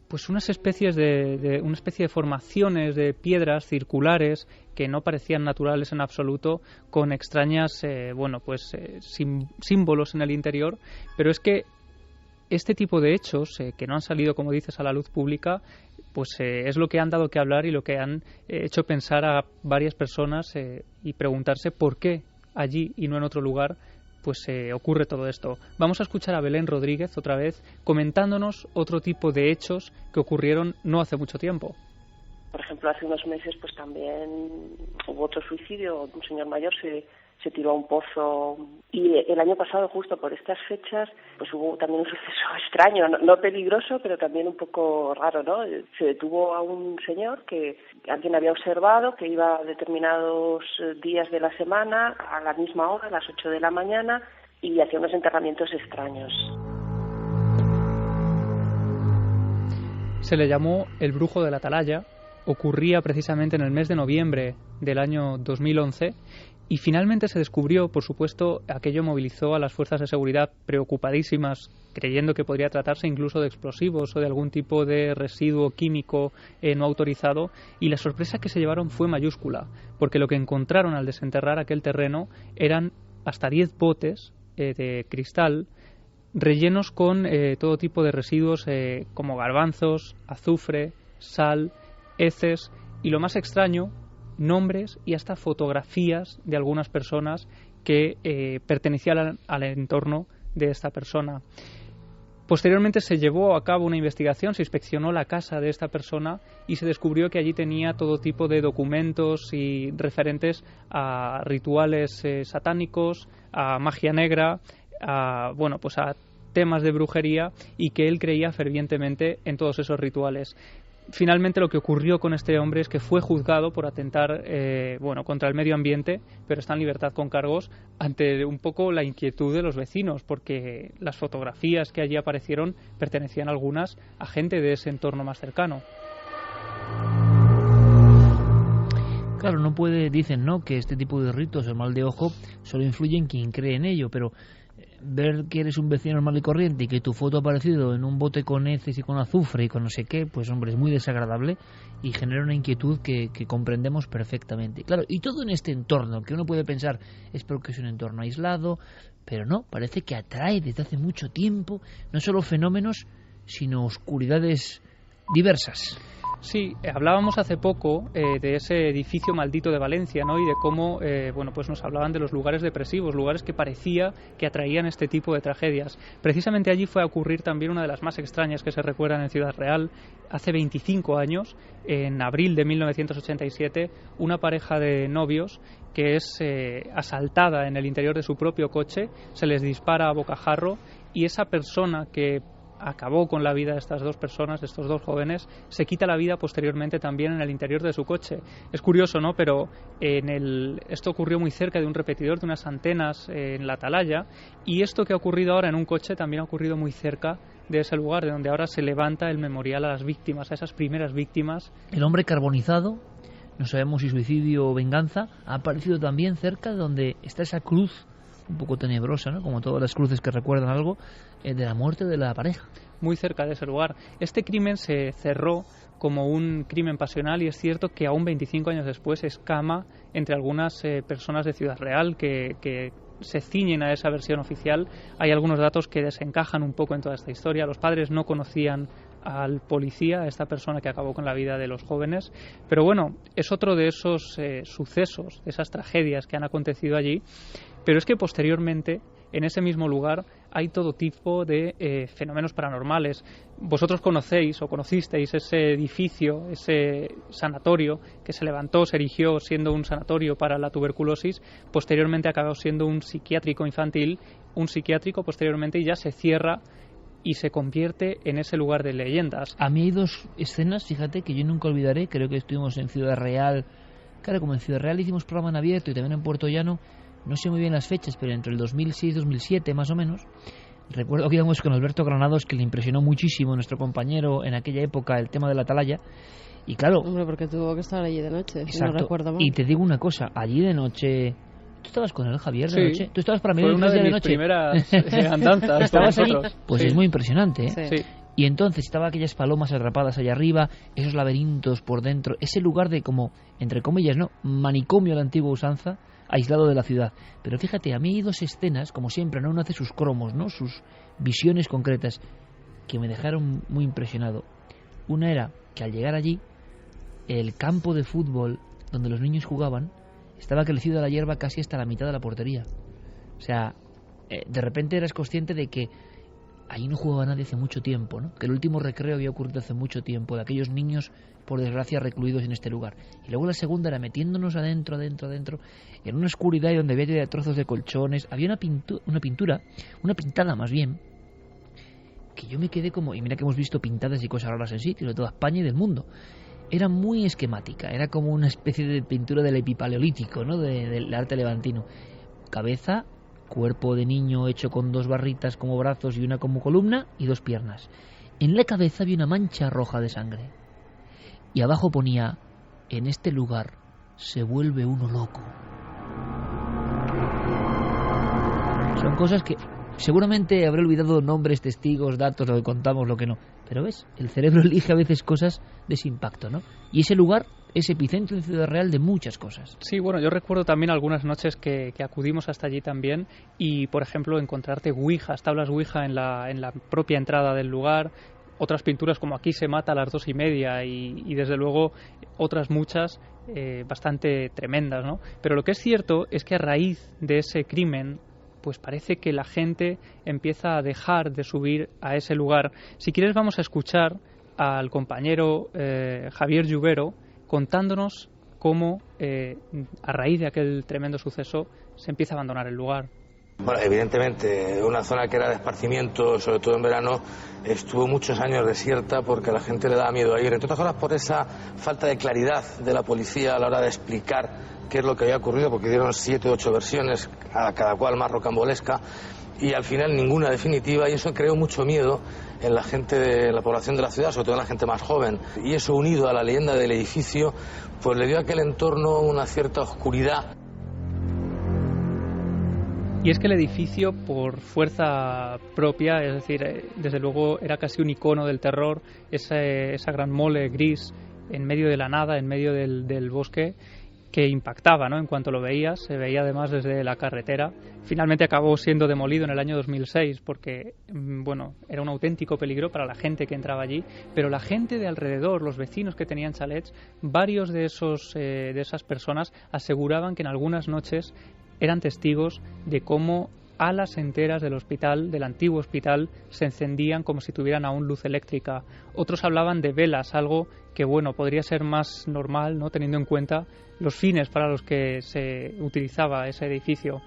pues unas especies una especie de formaciones de piedras circulares que no parecían naturales en absoluto, con extrañas símbolos en el interior, pero es que este tipo de hechos que no han salido, como dices, a la luz pública, pues es lo que han dado que hablar y lo que han hecho pensar a varias personas y preguntarse por qué allí y no en otro lugar pues ocurre todo esto. Vamos a escuchar a Belén Rodríguez otra vez comentándonos otro tipo de hechos que ocurrieron no hace mucho tiempo. Por ejemplo, hace unos meses pues también hubo otro suicidio. Un señor mayor se tiró a un pozo, y el año pasado, justo por estas fechas, pues hubo también un suceso extraño, no peligroso, pero también un poco raro, ¿no? Se detuvo a un señor que alguien había observado que iba a determinados días de la semana a la misma hora, a las 8 de la mañana, y hacía unos enterramientos extraños. Se le llamó el brujo de la atalaya. Ocurría precisamente en el mes de noviembre del año 2011 Y finalmente se descubrió, por supuesto, aquello movilizó a las fuerzas de seguridad preocupadísimas, creyendo que podría tratarse incluso de explosivos o de algún tipo de residuo químico no autorizado, y la sorpresa que se llevaron fue mayúscula, porque lo que encontraron al desenterrar aquel terreno eran hasta 10 botes de cristal rellenos con todo tipo de residuos como garbanzos, azufre, sal, heces y, lo más extraño, nombres y hasta fotografías de algunas personas que pertenecían al entorno de esta persona. Posteriormente se llevó a cabo una investigación, se inspeccionó la casa de esta persona y se descubrió que allí tenía todo tipo de documentos y referentes a rituales satánicos, a magia negra, a temas de brujería, y que él creía fervientemente en todos esos rituales. Finalmente lo que ocurrió con este hombre es que fue juzgado por atentar contra el medio ambiente, pero está en libertad con cargos ante un poco la inquietud de los vecinos, porque las fotografías que allí aparecieron pertenecían algunas a gente de ese entorno más cercano. Claro, no puede, dicen, ¿no?, que este tipo de ritos, el mal de ojo, solo influye en quien cree en ello, pero ver que eres un vecino normal y corriente y que tu foto ha aparecido en un bote con heces y con azufre y con no sé qué, pues hombre, es muy desagradable y genera una inquietud que comprendemos perfectamente. Claro, y todo en este entorno, que uno puede pensar es porque es un entorno aislado, pero no, parece que atrae desde hace mucho tiempo no solo fenómenos, sino oscuridades diversas. Sí, hablábamos hace poco de ese edificio maldito de Valencia, ¿no? Y de cómo nos hablaban de los lugares depresivos, lugares que parecía que atraían este tipo de tragedias. Precisamente allí fue a ocurrir también una de las más extrañas que se recuerdan en Ciudad Real. Hace 25 años, en abril de 1987, una pareja de novios que es asaltada en el interior de su propio coche, se les dispara a bocajarro, y esa persona que acabó con la vida de estas dos personas, de estos dos jóvenes, se quita la vida posteriormente también en el interior de su coche. Es curioso, ¿no?, pero esto ocurrió muy cerca de un repetidor, de unas antenas en la atalaya, y esto que ha ocurrido ahora en un coche también ha ocurrido muy cerca de ese lugar, de donde ahora se levanta el memorial a las víctimas, a esas primeras víctimas. El hombre carbonizado, no sabemos si suicidio o venganza, ha aparecido también cerca de donde está esa cruz un poco tenebrosa, ¿no?, como todas las cruces que recuerdan algo, de la muerte de la pareja. Muy cerca de ese lugar. Este crimen se cerró como un crimen pasional, y es cierto que aún 25 años después escama entre algunas personas de Ciudad Real que se ciñen a esa versión oficial. Hay algunos datos que desencajan un poco en toda esta historia. Los padres no conocían al policía, a esta persona que acabó con la vida de los jóvenes, pero bueno, es otro de esos sucesos, de esas tragedias que han acontecido allí. Pero es que posteriormente, en ese mismo lugar, hay todo tipo de fenómenos paranormales. Vosotros conocéis o conocisteis ese edificio, ese sanatorio que se levantó, se erigió siendo un sanatorio para la tuberculosis, posteriormente acabó siendo un psiquiátrico infantil, un psiquiátrico posteriormente, y ya se cierra y se convierte en ese lugar de leyendas. A mí hay dos escenas, fíjate, que yo nunca olvidaré. Creo que estuvimos en Ciudad Real, claro, como en Ciudad Real hicimos programa en abierto y también en Puerto Llano, no sé muy bien las fechas, pero entre el 2006 y 2007 más o menos. Recuerdo que íbamos con Alberto Granados, que le impresionó muchísimo, nuestro compañero en aquella época, el tema de la atalaya. Y claro, hombre, porque tuvo que estar allí de noche, exacto, si no recuerdo mal. Y te digo una cosa, allí de noche... ¿Tú estabas con él, Javier, de noche? ¿Tú estabas para mí de noche? Fue una de mis primeras andanzas. ¿Estabas allí? Pues sí. Es muy impresionante, ¿eh? Sí. Y entonces estaban aquellas palomas atrapadas allá arriba, esos laberintos por dentro, ese lugar de como, entre comillas, ¿no?, manicomio de la antigua usanza, aislado de la ciudad. Pero fíjate, a mí hay dos escenas, como siempre, ¿no?, uno hace sus cromos, ¿no?, sus visiones concretas, que me dejaron muy impresionado. Una era que al llegar allí, el campo de fútbol donde los niños jugaban estaba crecido la hierba casi hasta la mitad de la portería. O sea, de repente eras consciente de que ahí no jugaba nadie hace mucho tiempo, ¿no?, que el último recreo había ocurrido hace mucho tiempo, de aquellos niños, por desgracia, recluidos en este lugar. Y luego la segunda era metiéndonos adentro, en una oscuridad y donde había trozos de colchones. Había una pintada más bien, que yo me quedé como... Y mira que hemos visto pintadas y cosas raras en sitios de toda España y del mundo. Era muy esquemática, era como una especie de pintura del epipaleolítico, ¿no?, del arte levantino. Cabeza, cuerpo de niño hecho con dos barritas como brazos y una como columna y dos piernas. En la cabeza había una mancha roja de sangre. Y abajo ponía: en este lugar se vuelve uno loco. Son cosas que seguramente habré olvidado nombres, testigos, datos, lo que contamos, lo que no. Pero ves, el cerebro elige a veces cosas de ese impacto, ¿no? Y ese lugar es epicentro en Ciudad Real de muchas cosas. Sí, bueno, yo recuerdo también algunas noches que acudimos hasta allí también y, por ejemplo, encontrarte ouijas, tablas ouija en la propia entrada del lugar, otras pinturas como Aquí se mata a las 2:30 y desde luego otras muchas bastante tremendas, ¿no? Pero lo que es cierto es que a raíz de ese crimen pues parece que la gente empieza a dejar de subir a ese lugar. Si quieres vamos a escuchar al compañero Javier Lluvero contándonos cómo a raíz de aquel tremendo suceso se empieza a abandonar el lugar. Bueno, evidentemente, una zona que era de esparcimiento, sobre todo en verano, estuvo muchos años desierta porque a la gente le daba miedo a ir. Entre otras cosas por esa falta de claridad de la policía a la hora de explicar qué es lo que había ocurrido, porque dieron 7 u 8 versiones, a cada cual más rocambolesca, y al final ninguna definitiva, y eso creó mucho miedo en la gente de la población de la ciudad, sobre todo en la gente más joven. Y eso, unido a la leyenda del edificio, pues le dio a aquel entorno una cierta oscuridad. Y es que el edificio, por fuerza propia, es decir, desde luego era casi un icono del terror, esa gran mole gris en medio de la nada, en medio del bosque, que impactaba, ¿no? En cuanto lo veías, se veía además desde la carretera. Finalmente acabó siendo demolido en el año 2006 porque, bueno, era un auténtico peligro para la gente que entraba allí, pero la gente de alrededor, los vecinos que tenían chalets, varios de esas personas aseguraban que en algunas noches eran testigos de cómo alas enteras del hospital, del antiguo hospital, se encendían como si tuvieran aún luz eléctrica. Otros hablaban de velas, algo que, bueno, podría ser más normal, ¿no?, teniendo en cuenta los fines para los que se utilizaba ese edificio.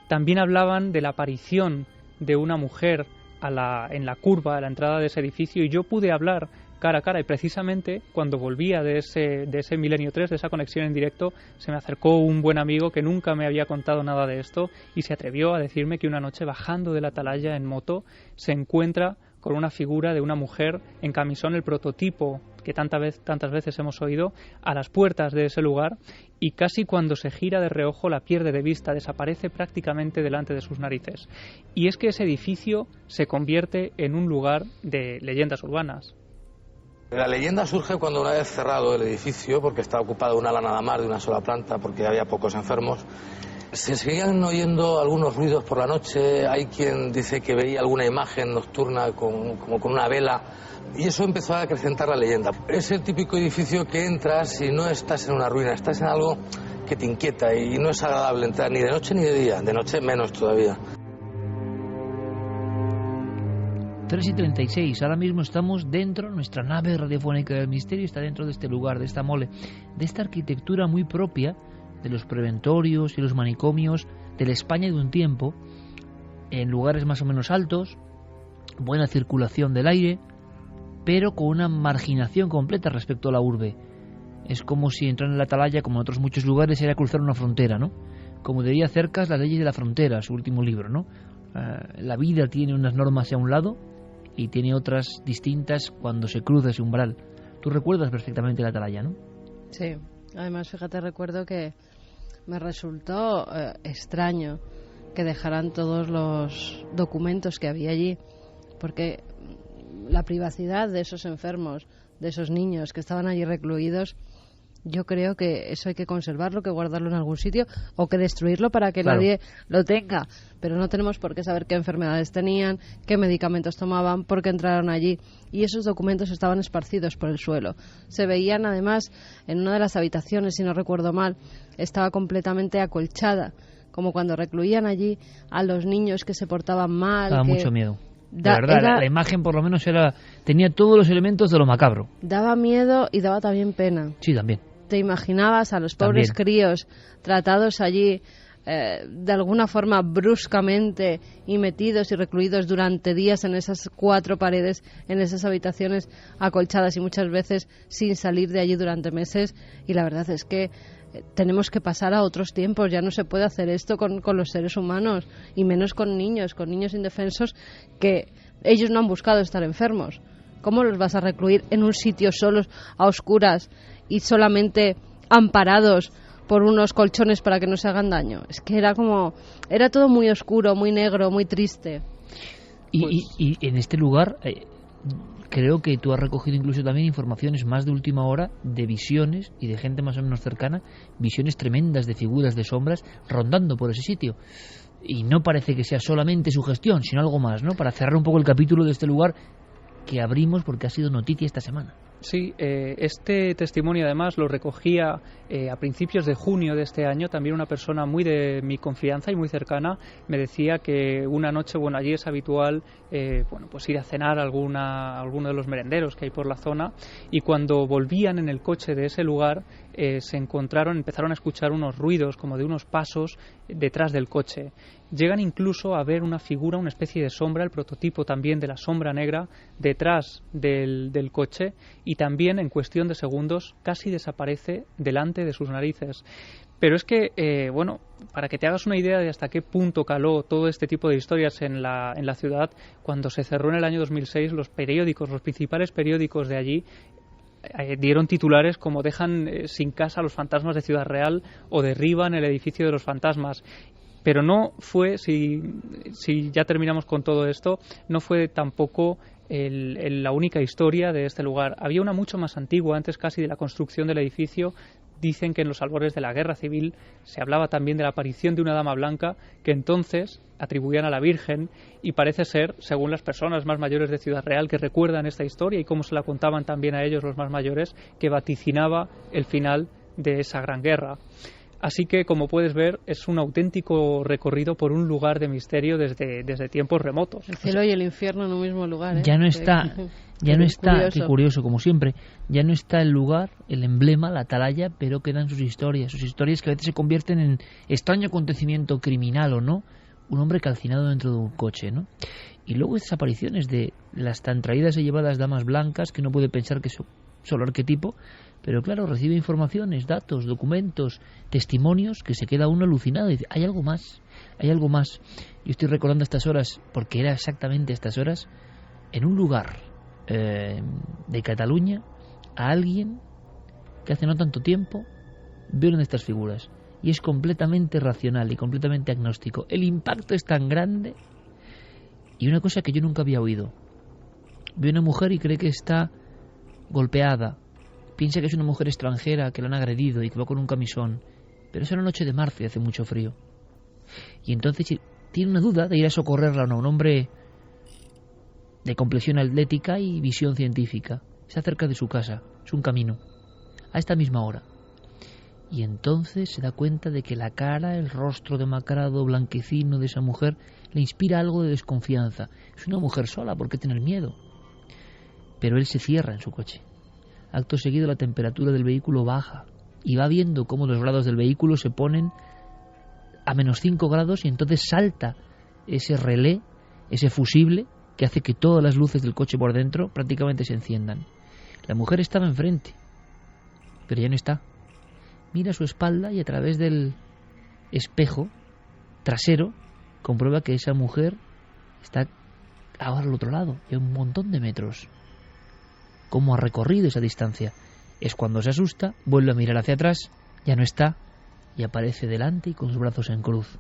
También hablaban de la aparición de una mujer en la curva, a la entrada de ese edificio, y yo pude hablar cara a cara, y precisamente cuando volvía de ese Milenio 3, de esa conexión en directo, se me acercó un buen amigo que nunca me había contado nada de esto y se atrevió a decirme que una noche, bajando de la atalaya en moto, se encuentra con una figura de una mujer en camisón, el prototipo que tantas veces hemos oído, a las puertas de ese lugar, y casi cuando se gira de reojo la pierde de vista, desaparece prácticamente delante de sus narices. Y es que ese edificio se convierte en un lugar de leyendas urbanas. La leyenda surge cuando, una vez cerrado el edificio, porque estaba ocupado un ala nada más de una sola planta, porque había pocos enfermos, se seguían oyendo algunos ruidos por la noche. Hay quien dice que veía alguna imagen nocturna como con una vela, y eso empezó a acrecentar la leyenda. Es el típico edificio que entras y no estás en una ruina, estás en algo que te inquieta, y no es agradable entrar ni de noche ni de día, de noche menos todavía. 3:36, ahora mismo estamos dentro, nuestra nave radiofónica del misterio está dentro de este lugar, de esta mole, de esta arquitectura muy propia de los preventorios y los manicomios de la España de un tiempo, en lugares más o menos altos, buena circulación del aire, pero con una marginación completa respecto a la urbe. Es como si entrar en la atalaya, como en otros muchos lugares, era cruzar una frontera, ¿no? Como diría Cercas, Las leyes de la frontera, su último libro, ¿no? La vida tiene unas normas a un lado y tiene otras distintas cuando se cruza ese umbral. Tú recuerdas perfectamente la atalaya, ¿no? Sí, además fíjate, recuerdo que me resultó extraño que dejaran todos los documentos que había allí, porque la privacidad de esos enfermos, de esos niños que estaban allí recluidos, yo creo que eso hay que conservarlo, que guardarlo en algún sitio o que destruirlo para que nadie lo tenga. Pero no tenemos por qué saber qué enfermedades tenían, qué medicamentos tomaban, por qué entraron allí. Y esos documentos estaban esparcidos por el suelo. Se veían además en una de las habitaciones, si no recuerdo mal, estaba completamente acolchada, como cuando recluían allí a los niños que se portaban mal. Daba mucho miedo. La verdad, la imagen por lo menos tenía todos los elementos de lo macabro. Daba miedo y daba también pena. Sí, también. Te imaginabas a los pobres críos tratados allí de alguna forma bruscamente y metidos y recluidos durante días en esas 4 paredes, en esas habitaciones acolchadas y muchas veces sin salir de allí durante meses. Y la verdad es que tenemos que pasar a otros tiempos. Ya no se puede hacer esto con los seres humanos, y menos con niños indefensos que ellos no han buscado estar enfermos. ¿Cómo los vas a recluir en un sitio solos, a oscuras y solamente amparados por unos colchones para que no se hagan daño. Es que era todo muy oscuro, muy negro, muy triste. Y en este lugar creo que tú has recogido incluso también informaciones más de última hora de visiones y de gente más o menos cercana, visiones tremendas de figuras, de sombras rondando por ese sitio. Y no parece que sea solamente su gestión, sino algo más, ¿no? Para cerrar un poco el capítulo de este lugar que abrimos porque ha sido noticia esta semana. Sí, este testimonio además lo recogía a principios de junio de este año. También una persona muy de mi confianza y muy cercana me decía que una noche, allí es habitual pues ir a cenar a alguno de los merenderos que hay por la zona, y cuando volvían en el coche de ese lugar empezaron a escuchar unos ruidos como de unos pasos detrás del coche. Llegan incluso a ver una figura, una especie de sombra, el prototipo también de la sombra negra detrás del coche, y también en cuestión de segundos casi desaparece delante de sus narices. Pero es que, para que te hagas una idea de hasta qué punto caló todo este tipo de historias en la ciudad, cuando se cerró en el año 2006, los principales periódicos de allí dieron titulares como dejan sin casa a los fantasmas de Ciudad Real o derriban el edificio de los fantasmas. Pero no fue, si ya terminamos con todo esto, no fue tampoco la única historia de este lugar. Había una mucho más antigua, antes casi de la construcción del edificio. Dicen que en los albores de la Guerra Civil se hablaba también de la aparición de una dama blanca que entonces atribuían a la Virgen, y parece ser, según las personas más mayores de Ciudad Real que recuerdan esta historia y cómo se la contaban también a ellos los más mayores, que vaticinaba el final de esa gran guerra. Así que, como puedes ver, es un auténtico recorrido por un lugar de misterio desde tiempos remotos. El cielo y el infierno en un mismo lugar, ¿eh? Ya no está, qué curioso, como siempre, ya no está el lugar, el emblema, la atalaya, pero quedan sus historias que a veces se convierten en extraño acontecimiento criminal o no, un hombre calcinado dentro de un coche, ¿no? Y luego estas apariciones de las tan traídas y llevadas damas blancas que uno puede pensar que son solo arquetipo, pero claro, recibe informaciones, datos, documentos, testimonios que se queda uno alucinado y dice, hay algo más. Yo estoy recordando estas horas, porque era exactamente estas horas, en un lugar de Cataluña, a alguien que hace no tanto tiempo vio una de estas figuras y es completamente racional y completamente agnóstico. El impacto es tan grande, y una cosa que yo nunca había oído: ve una mujer y cree que está golpeada, piensa que es una mujer extranjera que la han agredido y que va con un camisón, pero es una noche de marzo y hace mucho frío, y entonces tiene una duda de ir a socorrerla o no. Un hombre de complexión atlética y visión científica se acerca de su casa, es un camino, a esta misma hora, y entonces se da cuenta de que la cara, el rostro demacrado, blanquecino de esa mujer le inspira algo de desconfianza. Es una mujer sola, ¿por qué tener miedo? Pero él se cierra en su coche. Acto seguido la temperatura del vehículo baja y va viendo cómo los grados del vehículo se ponen a menos 5 grados, y entonces salta ese relé, ese fusible que hace que todas las luces del coche por dentro prácticamente se enciendan. La mujer estaba enfrente, pero ya no está. Mira a su espalda y a través del espejo trasero comprueba que esa mujer está ahora al otro lado, y a un montón de metros. ¿Cómo ha recorrido esa distancia? Es cuando se asusta, vuelve a mirar hacia atrás, ya no está, y aparece delante y con los brazos en cruz.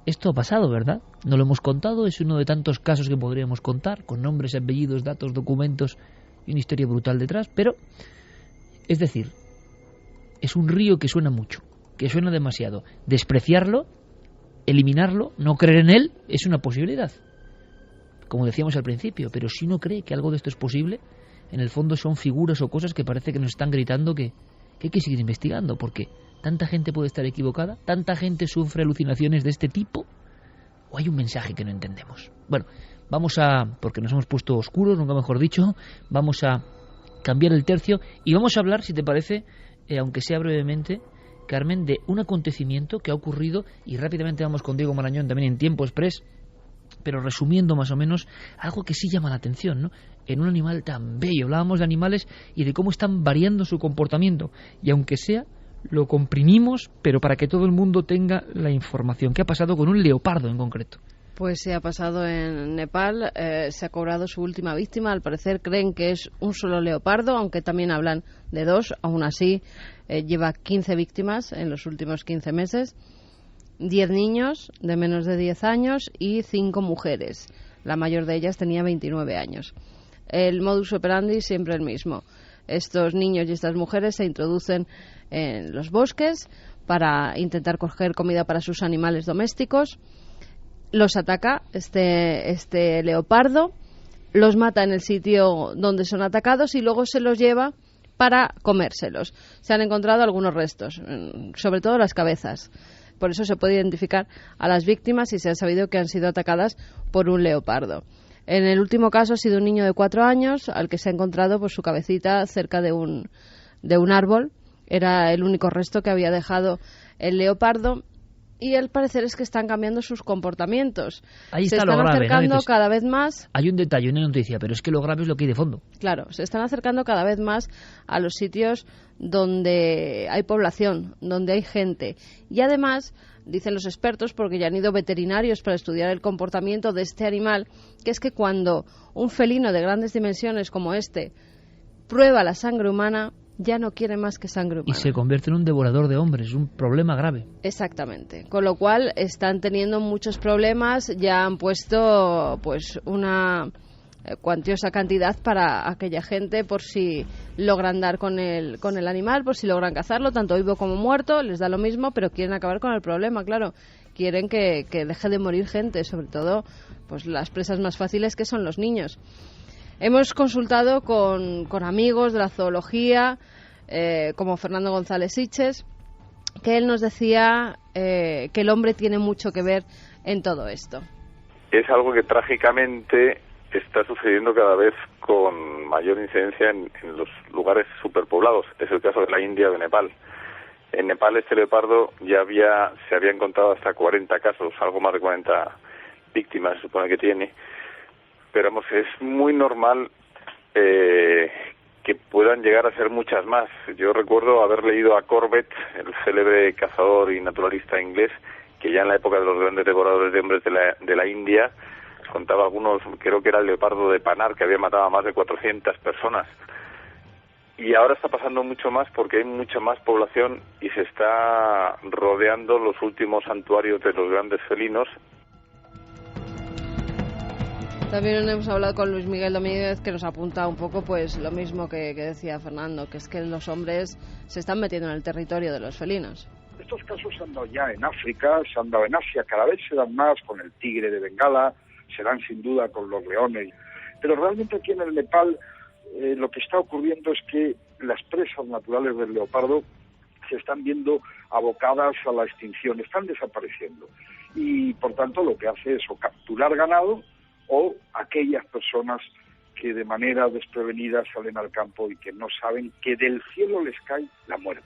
Esto ha pasado, ¿verdad? No lo hemos contado, es uno de tantos casos que podríamos contar, con nombres, apellidos, datos, documentos y una historia brutal detrás, pero, es decir, es un río que suena mucho, que suena demasiado. Despreciarlo, eliminarlo, no creer en él, es una posibilidad, como decíamos al principio, pero si uno cree que algo de esto es posible, en el fondo son figuras o cosas que parece que nos están gritando que hay que seguir investigando, porque tanta gente puede estar equivocada, tanta gente sufre alucinaciones de este tipo, o hay un mensaje que no entendemos. Bueno, porque nos hemos puesto oscuros, nunca mejor dicho, vamos a cambiar el tercio y vamos a hablar, si te parece, aunque sea brevemente, Carmen, de un acontecimiento que ha ocurrido, y rápidamente vamos con Diego Marañón también en tiempo express, pero resumiendo más o menos, algo que sí llama la atención, ¿no? En un animal tan bello. Hablábamos de animales y de cómo están variando su comportamiento, y aunque sea, lo comprimimos, pero para que todo el mundo tenga la información. ¿Qué ha pasado con un leopardo en concreto? Pues se ha pasado en Nepal, se ha cobrado su última víctima. Al parecer creen que es un solo leopardo, aunque también hablan de 2. Aún así, lleva 15 víctimas en los últimos 15 meses. 10 niños de menos de 10 años y 5 mujeres. La mayor de ellas tenía 29 años. El modus operandi siempre el mismo. Estos niños y estas mujeres se introducen en los bosques para intentar coger comida para sus animales domésticos. Los ataca este leopardo, los mata en el sitio donde son atacados y luego se los lleva para comérselos. Se han encontrado algunos restos, sobre todo las cabezas. Por eso se puede identificar a las víctimas y se ha sabido que han sido atacadas por un leopardo. En el último caso ha sido un niño de 4 años al que se ha encontrado pues, su cabecita cerca de un árbol. Era el único resto que había dejado el leopardo. Y al parecer es que están cambiando sus comportamientos. Ahí se está están lo grave, acercando ¿no? cada vez más. Hay un detalle, una noticia, pero es que lo grave es lo que hay de fondo. Claro, se están acercando cada vez más a los sitios donde hay población, donde hay gente. Y además, dicen los expertos, porque ya han ido veterinarios para estudiar el comportamiento de este animal, que es que cuando un felino de grandes dimensiones como este prueba la sangre humana, ya no quiere más que sangre humana. Y se convierte en un devorador de hombres, es un problema grave. Exactamente, con lo cual están teniendo muchos problemas, ya han puesto pues una cuantiosa cantidad para aquella gente por si logran dar con el animal, por si logran cazarlo, tanto vivo como muerto, les da lo mismo, pero quieren acabar con el problema, claro. Quieren que deje de morir gente, sobre todo pues las presas más fáciles que son los niños. Hemos consultado con amigos de la zoología, como Fernando González Sitges, que él nos decía que el hombre tiene mucho que ver en todo esto. Es algo que trágicamente está sucediendo cada vez con mayor incidencia en los lugares superpoblados. Es el caso de la India o de Nepal. En Nepal este leopardo se había encontrado hasta 40 casos, algo más de 40 víctimas se supone que tiene. Pero es muy normal que puedan llegar a ser muchas más. Yo recuerdo haber leído a Corbett, el célebre cazador y naturalista inglés, que ya en la época de los grandes devoradores de hombres de la India contaba algunos, creo que era el leopardo de Panar, que había matado a más de 400 personas. Y ahora está pasando mucho más porque hay mucha más población y se está rodeando los últimos santuarios de los grandes felinos. También hemos hablado con Luis Miguel Domínguez, que nos apunta un poco pues lo mismo que decía Fernando, que es que los hombres se están metiendo en el territorio de los felinos. Estos casos se han dado ya en África, se han dado en Asia, cada vez se dan más con el tigre de Bengala, se dan sin duda con los leones. Pero realmente aquí en el Nepal lo que está ocurriendo es que las presas naturales del leopardo se están viendo abocadas a la extinción, están desapareciendo. Y por tanto lo que hace es o capturar ganado o aquellas personas que de manera desprevenida salen al campo y que no saben que del cielo les cae la muerte.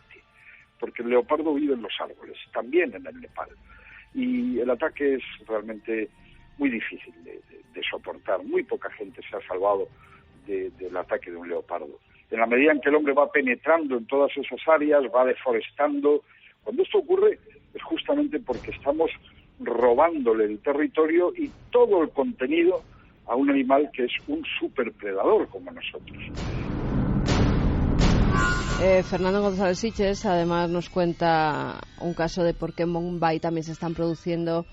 Porque el leopardo vive en los árboles, también en el Nepal. Y el ataque es realmente muy difícil de soportar. Muy poca gente se ha salvado del ataque de un leopardo. En la medida en que el hombre va penetrando en todas esas áreas, va deforestando. Cuando esto ocurre es justamente porque estamos robándole el territorio y todo el contenido a un animal que es un superpredador como nosotros. Fernando González Sitges además nos cuenta un caso de por qué en Bombay también se están produciendo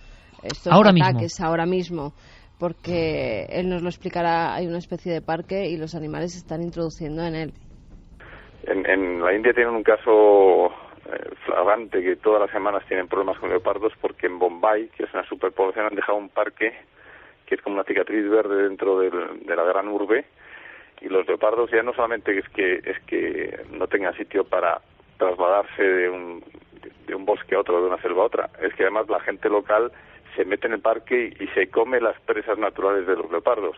estos ataques ahora mismo, porque él nos lo explicará. Hay una especie de parque y los animales se están introduciendo en él. En la India tienen un caso flagrante que todas las semanas tienen problemas con leopardos, porque en Bombay, que es una superpoblación, han dejado un parque que es como una cicatriz verde dentro de la gran urbe, y los leopardos ya no solamente es que no tengan sitio para trasladarse de un bosque a otro, de una selva a otra, es que además la gente local se mete en el parque y se come las presas naturales de los leopardos.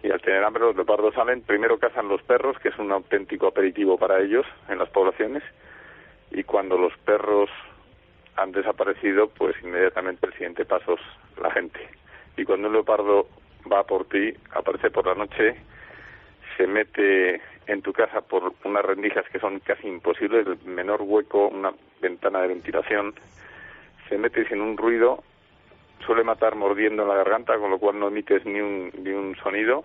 Y al tener hambre los leopardos salen, primero cazan los perros, que es un auténtico aperitivo para ellos en las poblaciones, y cuando los perros han desaparecido, pues inmediatamente el siguiente paso es la gente. Y cuando un leopardo va por ti, aparece por la noche, se mete en tu casa por unas rendijas que son casi imposibles, el menor hueco, una ventana de ventilación, se mete sin un ruido, suele matar mordiendo en la garganta, con lo cual no emites ni un sonido,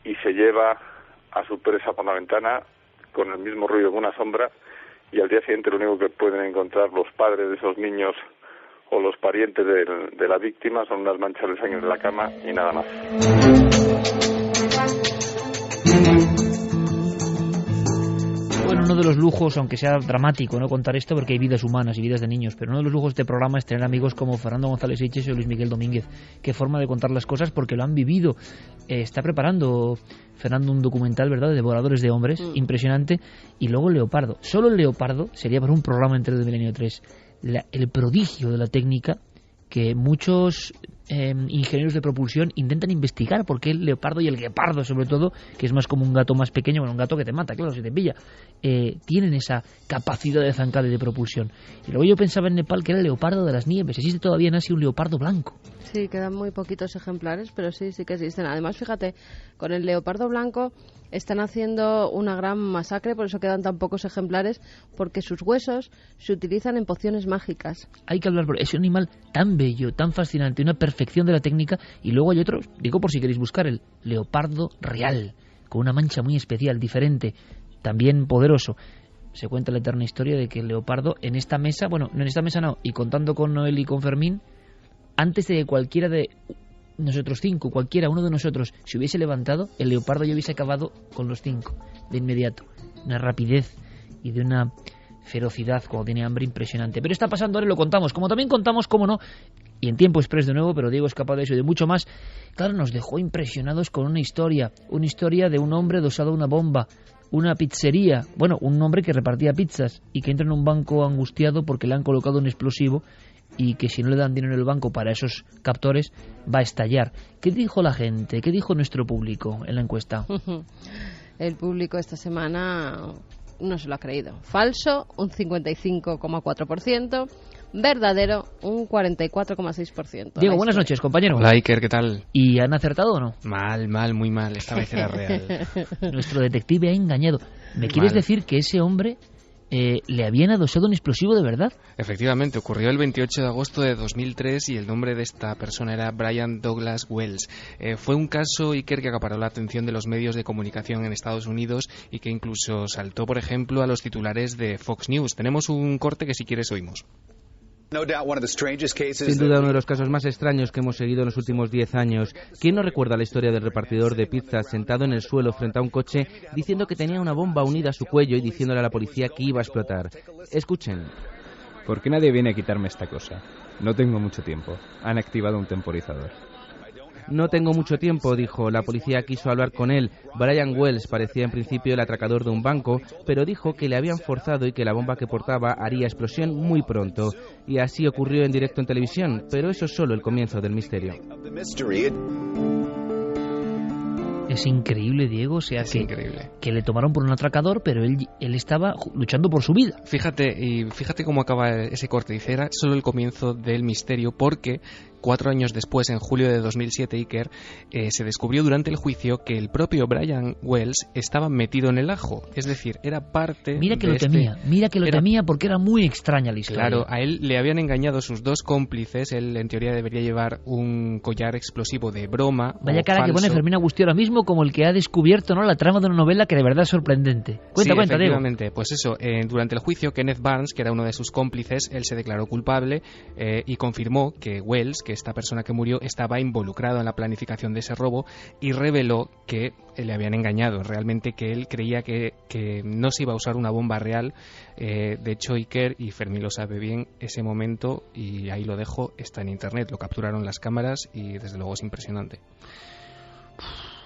y se lleva a su presa por la ventana con el mismo ruido que una sombra, y al día siguiente lo único que pueden encontrar los padres de esos niños o los parientes de la víctima son unas manchas de sangre en la cama y nada más. Bueno, uno de los lujos, aunque sea dramático no contar esto porque hay vidas humanas y vidas de niños, pero uno de los lujos de este programa es tener amigos como Fernando González Sitges o Luis Miguel Domínguez. Qué forma de contar las cosas porque lo han vivido. Está preparando Fernando un documental, ¿verdad?, de devoradores de hombres, impresionante, y luego el Leopardo. Solo el Leopardo sería para un programa entero de Milenio 3. El prodigio de la técnica que muchos ingenieros de propulsión intentan investigar, porque el leopardo y el guepardo, sobre todo, que es más como un gato más pequeño, bueno, un gato que te mata, claro, si te pilla, tienen esa capacidad de zancada y de propulsión. Y luego yo pensaba en Nepal que era el leopardo de las nieves. Existe todavía en Asia un leopardo blanco. Sí, quedan muy poquitos ejemplares, pero sí que existen. Además, fíjate, con el leopardo blanco están haciendo una gran masacre, por eso quedan tan pocos ejemplares, porque sus huesos se utilizan en pociones mágicas. Hay que hablar, porque es un animal tan bello, tan fascinante, una perfección de la técnica, y luego hay otros, digo por si queréis buscar, el leopardo real, con una mancha muy especial, diferente, también poderoso. Se cuenta la eterna historia de que el leopardo en esta mesa, bueno, no en esta mesa no, y contando con Noel y con Fermín, antes de que cualquiera de nosotros cinco, cualquiera, uno de nosotros, se hubiese levantado, el leopardo ya hubiese acabado con los cinco, de inmediato. Una rapidez y de una ferocidad cuando tiene hambre impresionante. Pero está pasando ahora y lo contamos, como también contamos, cómo no, y en tiempo express de nuevo, pero Diego es capaz de eso y de mucho más. Claro, nos dejó impresionados con una historia de un hombre adosado a una bomba, una pizzería, bueno, un hombre que repartía pizzas y que entra en un banco angustiado porque le han colocado un explosivo y que si no le dan dinero en el banco para esos captores va a estallar. ¿Qué dijo la gente? ¿Qué dijo nuestro público en la encuesta? El público esta semana no se lo ha creído. Falso, un 55,4%. Verdadero, un 44,6%. Diego, buenas noches, compañero. Hola, Iker, ¿qué tal? ¿Y han acertado o no? Mal, muy mal. Esta vez era real. Nuestro detective ha engañado. ¿Me quieres decir que ese hombre le habían adosado un explosivo de verdad? Efectivamente, ocurrió el 28 de agosto de 2003 y el nombre de esta persona era Brian Douglas Wells. Fue un caso, Iker, que acaparó la atención de los medios de comunicación en Estados Unidos y que incluso saltó, por ejemplo, a los titulares de Fox News. Tenemos un corte que si quieres oímos. Sin duda uno de los casos más extraños que hemos seguido en los últimos 10 años. ¿Quién no recuerda la historia del repartidor de pizzas sentado en el suelo frente a un coche diciendo que tenía una bomba unida a su cuello y diciéndole a la policía que iba a explotar? Escuchen. ¿Por qué nadie viene a quitarme esta cosa? No tengo mucho tiempo. Han activado un temporizador. No tengo mucho tiempo, dijo. La policía quiso hablar con él. Brian Wells parecía en principio el atracador de un banco, pero dijo que le habían forzado y que la bomba que portaba haría explosión muy pronto. Y así ocurrió en directo en televisión, pero eso es solo el comienzo del misterio. Es increíble, Diego, o sea, que le tomaron por un atracador, pero él estaba luchando por su vida. Fíjate cómo acaba ese corte. Dice, era solo el comienzo del misterio porque 4 años después, en julio de 2007, Iker, se descubrió durante el juicio que el propio Brian Wells estaba metido en el ajo. Es decir, era parte Mira que lo temía porque era muy extraña la historia. Claro, a él le habían engañado sus dos cómplices. Él, en teoría, debería llevar un collar explosivo de broma. Vaya cara que pone Fermín Agustí ahora mismo, como el que ha descubierto, ¿no?, la trama de una novela que de verdad es sorprendente. Cuenta, efectivamente. Diego. Pues eso, durante el juicio, Kenneth Barnes, que era uno de sus cómplices, él se declaró culpable y confirmó que Wells, que esta persona que murió, estaba involucrado en la planificación de ese robo y reveló que le habían engañado, realmente que él creía que no se iba a usar una bomba real. De hecho, Iker, y Fermín lo sabe bien, ese momento, y ahí lo dejo, está en internet, lo capturaron las cámaras y desde luego es impresionante.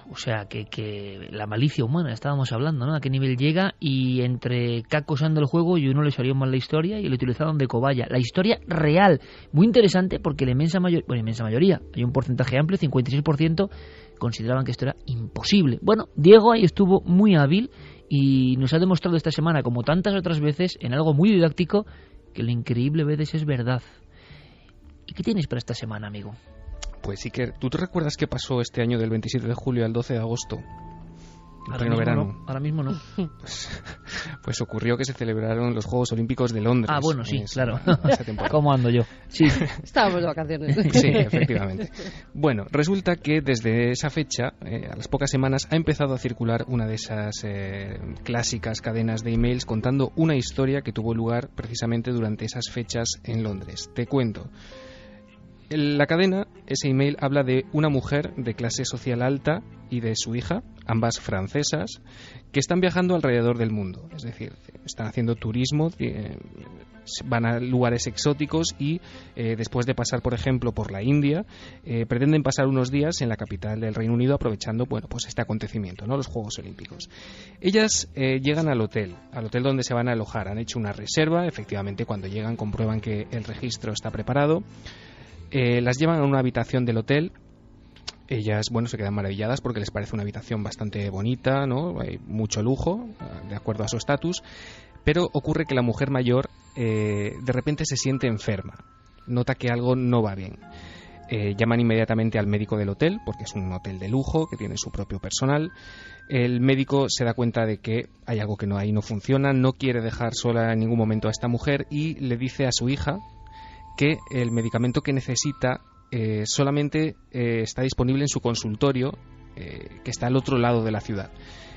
O sea, que la malicia humana, estábamos hablando, ¿no? A qué nivel llega, y entre cacos anda el juego y uno le salió mal la historia y lo utilizaron de cobaya. La historia real, muy interesante porque la inmensa mayoría, hay un porcentaje amplio, 56%, consideraban que esto era imposible. Bueno, Diego ahí estuvo muy hábil y nos ha demostrado esta semana, como tantas otras veces, en algo muy didáctico, que lo increíble a veces es verdad. ¿Y qué tienes para esta semana, amigo? Pues sí, que ¿tú te recuerdas qué pasó este año del 27 de julio al 12 de agosto? pleno verano. No, ahora mismo no. Pues ocurrió que se celebraron los Juegos Olímpicos de Londres. Ah, bueno, sí, claro. Esa temporada. ¿Cómo ando yo? Sí. Estábamos de vacaciones. Sí, efectivamente. Bueno, resulta que desde esa fecha, a las pocas semanas, ha empezado a circular una de esas clásicas cadenas de emails contando una historia que tuvo lugar precisamente durante esas fechas en Londres. Te cuento. En la cadena, ese email habla de una mujer de clase social alta y de su hija, ambas francesas, que están viajando alrededor del mundo. Es decir, están haciendo turismo, van a lugares exóticos y después de pasar, por ejemplo, por la India, pretenden pasar unos días en la capital del Reino Unido aprovechando, bueno, pues este acontecimiento, ¿no? Los Juegos Olímpicos. Ellas llegan al hotel donde se van a alojar. Han hecho una reserva, efectivamente, cuando llegan comprueban que el registro está preparado. Las llevan a una habitación del hotel. Ellas, bueno, se quedan maravilladas porque les parece una habitación bastante bonita, ¿no? Hay mucho lujo, de acuerdo a su estatus, pero ocurre que la mujer mayor de repente se siente enferma, nota que algo no va bien. Llaman inmediatamente al médico del hotel, porque es un hotel de lujo que tiene su propio personal. El médico se da cuenta de que hay algo que no funciona, no quiere dejar sola en ningún momento a esta mujer y le dice a su hija que el medicamento que necesita solamente está disponible en su consultorio, que está al otro lado de la ciudad.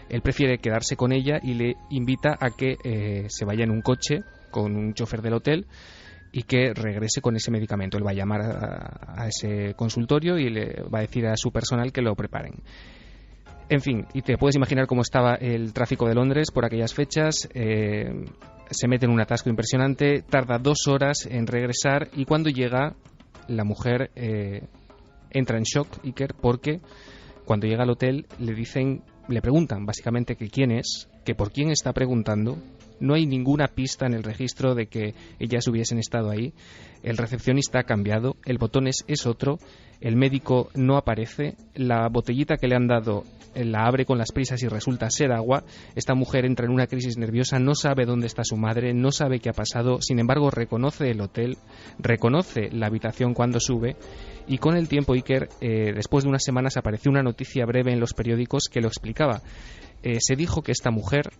Él prefiere quedarse con ella y le invita a que se vaya en un coche con un chofer del hotel y que regrese con ese medicamento. Él va a llamar a ese consultorio y le va a decir a su personal que lo preparen. En fin, y te puedes imaginar cómo estaba el tráfico de Londres por aquellas fechas. Se mete en un atasco impresionante, tarda 2 horas en regresar y cuando llega la mujer entra en shock, Iker, porque cuando llega al hotel le preguntan básicamente que quién es, que por quién está preguntando. No hay ninguna pista en el registro de que ellas hubiesen estado ahí. El recepcionista ha cambiado, el botón es otro, el médico no aparece, la botellita que le han dado la abre con las prisas y resulta ser agua. Esta mujer entra en una crisis nerviosa, no sabe dónde está su madre, no sabe qué ha pasado, sin embargo reconoce el hotel, reconoce la habitación cuando sube y con el tiempo, Iker, después de unas semanas apareció una noticia breve en los periódicos que lo explicaba. Se dijo que esta mujer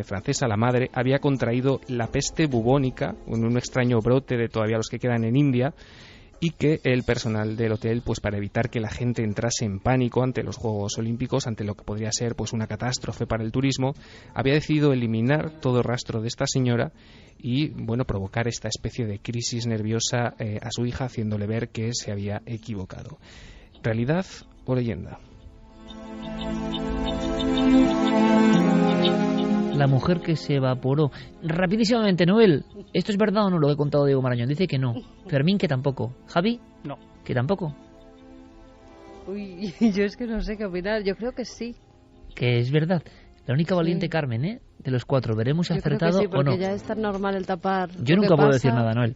francesa, la madre, había contraído la peste bubónica, un extraño brote de todavía los que quedan en India, y que el personal del hotel, pues para evitar que la gente entrase en pánico ante los Juegos Olímpicos, ante lo que podría ser pues una catástrofe para el turismo, había decidido eliminar todo rastro de esta señora y, bueno, provocar esta especie de crisis nerviosa a su hija, haciéndole ver que se había equivocado. ¿Realidad o leyenda? La mujer que se evaporó. Rapidísimamente, Noel, ¿esto es verdad o no lo que he contado Diego Marañón? Dice que no. Fermín, que tampoco. Javi, no. Que tampoco. Uy, yo es que no sé qué opinar. Yo creo que sí. Que es verdad. La única valiente, Sí. Carmen, de los 4. Veremos si ha Yo creo acertado que sí, o no. porque ya es tan normal el tapar. Yo lo nunca que puedo pasa. decir nada, Noel.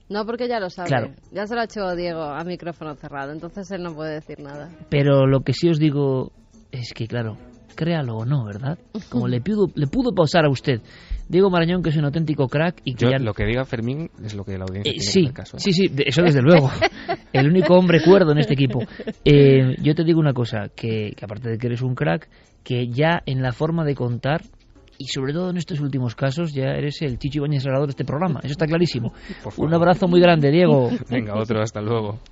No, porque ya lo sabe. Claro. Ya se lo ha hecho Diego a micrófono cerrado, entonces él no puede decir nada. Pero lo que sí os digo es que, claro, créalo o no, ¿verdad? Como le pudo pausar a usted. Diego Marañón, que es un auténtico crack y que Yo, ya... lo que diga Fermín es lo que la audiencia tiene sí, que hacer caso. sí, eso desde luego. El único hombre cuerdo en este equipo. Yo te digo una cosa, que aparte de que eres un crack, que ya en la forma de contar, y sobre todo en estos últimos casos, ya eres el Chicho Ibáñez Salvador de este programa. Eso está clarísimo. Un abrazo muy grande, Diego. Venga, otro, hasta luego.